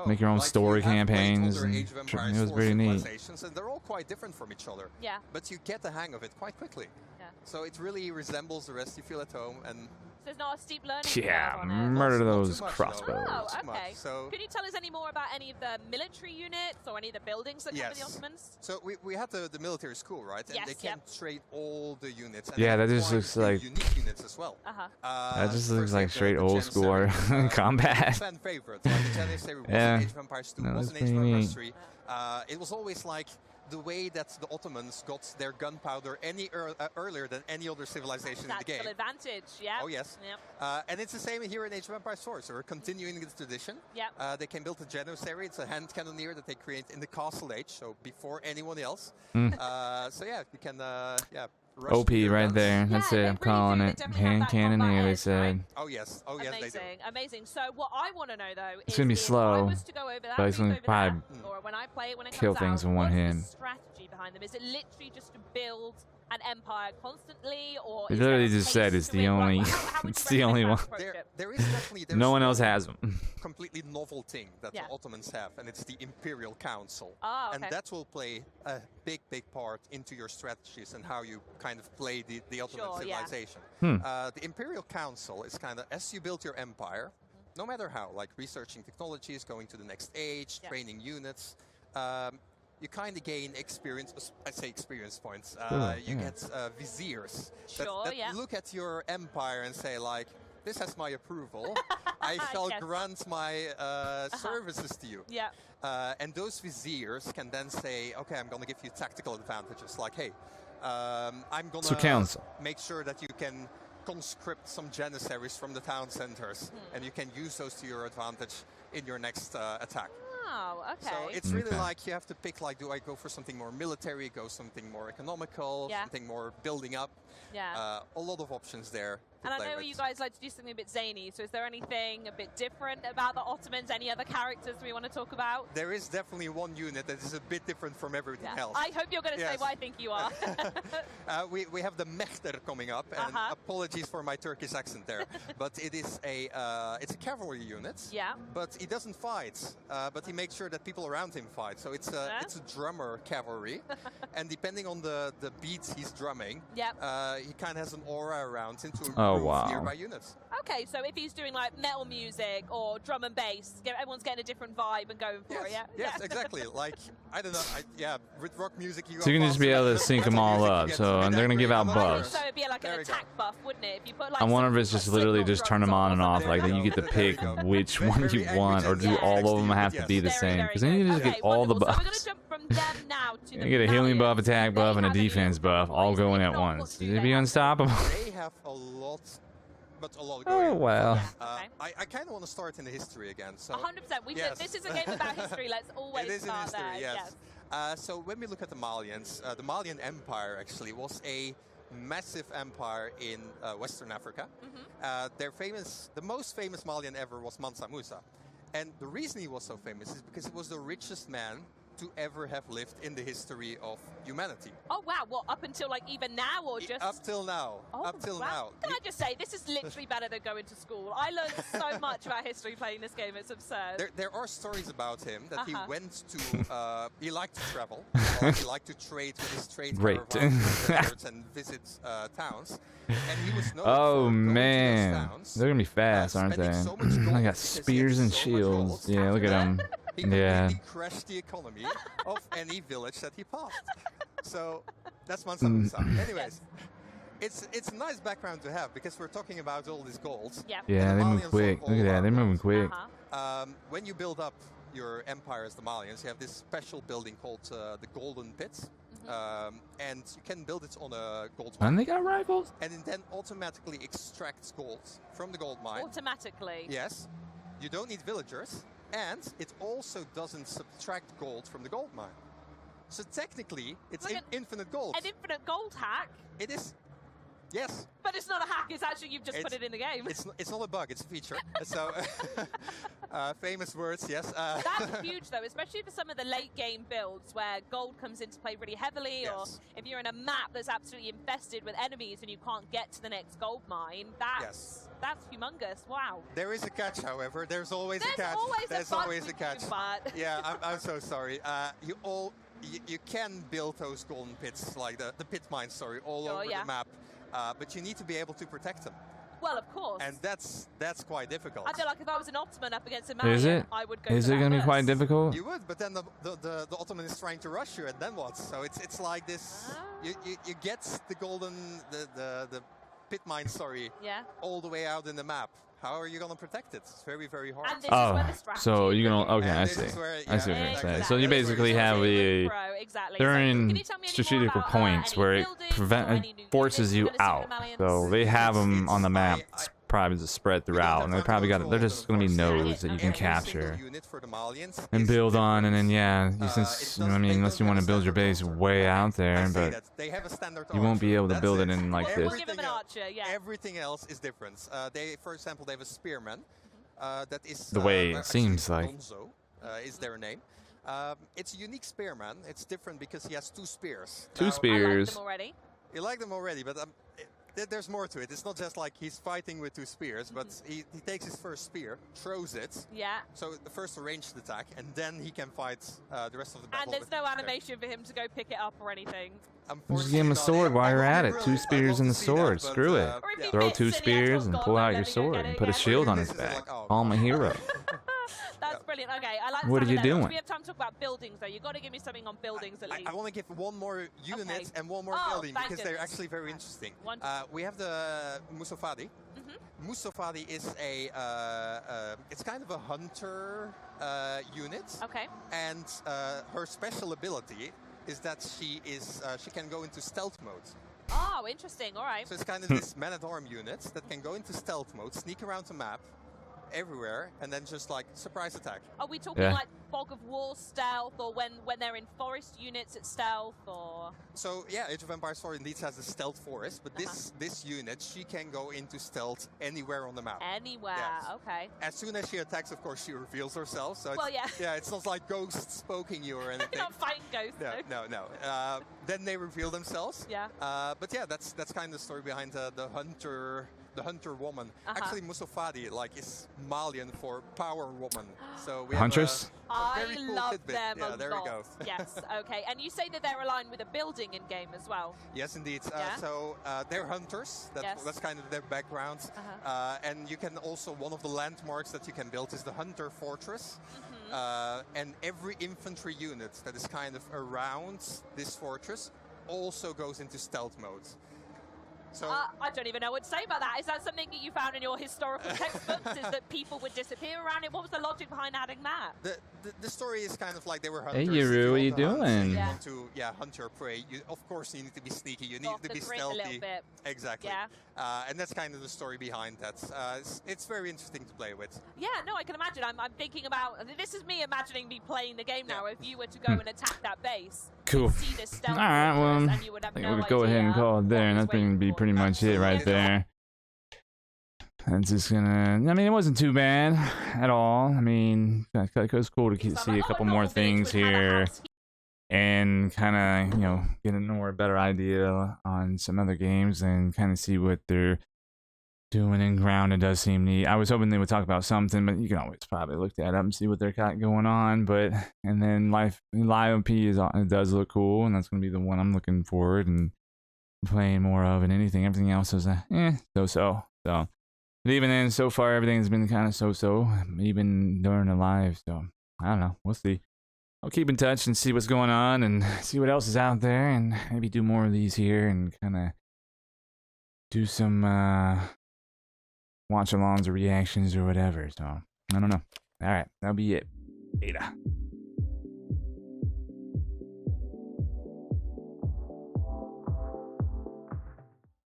Make your own story campaigns, and it was pretty neat. And they're all quite different from each other. Yeah. But you get the hang of it quite quickly. Yeah. So it really resembles the rest. You feel at home, and there's not a steep learning Yeah, curve on it. murder those much, crossbows. Oh, Too much, okay. so- Can you tell us any more about any of the military units or any of the buildings that come with the Ottomans? So we had the military school, right? And Yes, they can train all the units. And Yeah, they that just find looks like- unique units as well. That just for looks like example, straight the old school Janissary, combat. fan favorite. Like the Janissary was Yeah. in Age of Empires 2, No, was that's in Age of pretty Empires neat. 3. It was always like the way that the Ottomans got their gunpowder earlier than any other civilization in the game. Tactical advantage, yeah. Oh, yes. Yep. And it's the same here in Age of Empires 4, so we're continuing this tradition. Yep. They can build a Janissary. It's a hand cannoneer that they create in the Castle Age, so before anyone else. So yeah, you can rush OP to your right guns. there. That's it. I'm calling it. Hand cannoneer, they said. Oh yes, they do. Amazing, amazing. So what I want to know though It's is gonna be if I slow, was to go over that, but it's move gonna over probably that, or when I play it when it kill comes things out, in one what's hit. the strategy behind them? Is it literally just to build an empire constantly, or It is there literally a just said pace it's to the it? only. How would It's you the only one. recommend that approach it? There is definitely No one else has them. completely novel thing that the Ottomans have, and it's the Imperial Council. Oh, okay. And that will play a big part into your strategies and how you kind of play the Ottoman civilization. The Imperial Council is kind of, as you build your empire, no matter how, like researching technologies, going to the next age, training units, you kind of gain experience, I say experience points. You get viziers that look at your empire and say like, this has my approval. I shall grant my services to you. Yeah. And those viziers can then say, okay, I'm going to give you tactical advantages. Like, hey, I'm going to make sure that you can conscript some janissaries from the town centers, and you can use those to your advantage in your next attack. Oh, okay. So it's really like you have to pick, like, do I go for something more military, go something more economical, something more building up? Yeah. A lot of options there. And I know you guys like to do something a bit zany, so is there anything a bit different about the Ottomans? Any other characters we want to talk about? There is definitely one unit that is a bit different from everything else. I hope you're going to say what I think you are. We have the Mechter coming up, and apologies for my Turkish accent there, but it is it's a cavalry unit. Yeah. But he doesn't fight, but he makes sure that people around him fight. So it's a drummer cavalry, and depending on the beats he's drumming, he kind of has an aura around him to improve nearby units. Okay, so if he's doing like metal music or drum and bass, everyone's getting a different vibe and going for it, yeah? Yes, exactly. Like, I don't know, with rock music you So you can just be able to sync them all up. So and they're gonna give out buffs. So it'd be like an attack buff, wouldn't it? If you put like I wonder if it's just literally just turn them on and off, like that you get to pick which one you want, or do all of them have to be the same? Because then you just get all the buffs. So we're going to jump from them now to You get a healing buff, attack buff, and a defense buff, all going at once. It'd be unstoppable. They have a lot, but a lot Oh, going on. wow. I kind of want to start in the history again. So 100%. This is a game about history. Let's always it is start in history, there. yes. So when we look at the Malians, the Malian Empire actually was a massive empire in Western Africa. The most famous Malian ever was Mansa Musa. And the reason he was so famous is because he was the richest man to ever have lived in the history of humanity. Oh wow, what, up until like even now or just? Up till now. Oh, up till now. Can I just say, this is literally better than going to school. I learned so much about history playing this game, it's absurd. There are stories about him that he went to, he liked to travel, he liked to trade with his trade caravans and visit towns. And he was known Oh for man, going to those towns, they're gonna be fast, aren't they? so much gold I got spears and shields. Yeah, look at them. He Yeah. completely crashed the economy of any village that he passed. So that's Mansa Musa. Anyways, it's a nice background to have because we're talking about all this gold. Yeah, they move quick. Look at that, they're moving quick. When you build up your empire as the Malians, you have this special building called the Golden Pits. And you can build it on a gold mine. And they got rifles? And it then automatically extracts gold from the gold mine. Automatically? Yes. You don't need villagers. And it also doesn't subtract gold from the gold mine. So technically, it's like infinite gold. An infinite gold hack? It is. Yes. But it's not a hack, it's actually you've just put it in the game. It's not a bug, it's a feature. So, famous words, yes. That's huge though, especially for some of the late game builds where gold comes into play really heavily, or if you're in a map that's absolutely infested with enemies and you can't get to the next gold mine, that's humongous, wow. There is a catch, however. There's always a catch. There's always a catch. Yeah, I'm so sorry. You can build those golden pits, like the pit mines, all over the map. But you need to be able to protect them. Well, of course. And that's quite difficult. I feel like if I was an Ottoman up against a Is Malian, it? I would go Is for it that going to be first. quite difficult? You would, but then the Ottoman is trying to rush you, and then what? So it's like this. You get the the pit mine, sorry, all the way out in the map. How are you going to protect it? It's very, very hard. And this is where the strategy so you're going to... Okay, And I this see. is where- I see what yeah, you're exactly. saying. So you basically have a... Exactly. They're So in can you tell me any more strategical about, points any where it buildings or forces you units you're out. gonna see with the So they have them on the map. It's probably just spread throughout, and they probably got. They're just going to be nodes that you can capture and build on, and then since you know what I mean, unless you want to build your base way out there, but you won't be able to build it in like this. Everything else is different. For example, they have a spearman. That is The way it seems like. Donzo, is their name. It's a unique spearman. It's different because he has 2 spears. Two spears. You like them already, but there's more to it. It's not just like he's fighting with 2 spears, but he takes his first spear, throws it. Yeah. So the first ranged attack, and then he can fight the rest of the battle. And there's no animation for him to go pick it up or anything. Just give him a sword while you're at it. 2 spears and the sword. Screw it. Throw 2 spears and pull out your sword and put a shield on his back. Call him a hero. That's brilliant. Okay, I like. What are you doing? We have time to talk about buildings, though. You got to give me something on buildings at least. I want to give one more unit and one more building because they're actually very interesting. We have the Musofadi. Musofadi is it's kind of a hunter unit. Okay. And her special ability is that she can go into stealth mode. Oh, interesting. All right. So it's kind of this man-at-arm unit that can go into stealth mode, sneak around the map, everywhere, and then just like surprise attack. Are we talking like Fog of War stealth, or when they're in forest units it's stealth, or? So yeah, Age of Empires 4 indeed has a stealth forest, but this unit, she can go into stealth anywhere on the map. Anywhere, okay. As soon as she attacks, of course, she reveals herself. So well, it's not like ghosts poking you or anything. You're not fighting ghosts. No. Then they reveal themselves. Yeah. But yeah, that's kind of the story behind the hunter woman. Actually, Musofadi is Malian for power woman. So we Huntress. have a very cool love tidbit. them a there lot. we go. Yes. Okay. And you say that they're aligned with a building in game as well. Yes, indeed. So they're hunters. That's kind of their background. And you can also, one of the landmarks that you can build is the Hunter Fortress. And every infantry unit that is kind of around this fortress also goes into stealth mode. So I don't even know what to say about that. Is that something that you found in your historical textbooks? Is that people would disappear around it? What was the logic behind adding that? The story is kind of like they were hunters. Hey, Yuru, what are you doing? You want to hunt your prey. Of course, you need to be sneaky. You need to be stealthy. A little bit. Exactly. And that's kind of the story behind that. It's very interesting to play with. Yeah, no, I can imagine. I'm thinking about, this is me imagining me playing the game now. If you were to go and attack that base, cool. see this stealth Alright, well, and you would have I think no we could go ahead and call it there, and that's going to be pretty much it right there. That's just gonna, I mean, it wasn't too bad at all. I mean, it was cool to see a couple more things here and kind of, get a more better idea on some other games and kind of see what they're doing in ground. It does seem neat. I was hoping they would talk about something, but you can always probably look that up and see what they're got going on. But, and then Live OP it does look cool, and that's going to be the one I'm looking forward and playing more of, and everything else is so. But even then, so far, everything's been kind of so, even during the live. So, I don't know. We'll see. I'll keep in touch and see what's going on and see what else is out there, and maybe do more of these here and kind of do some watch-alongs or reactions or whatever. So, I don't know. All right. That'll be it. Later.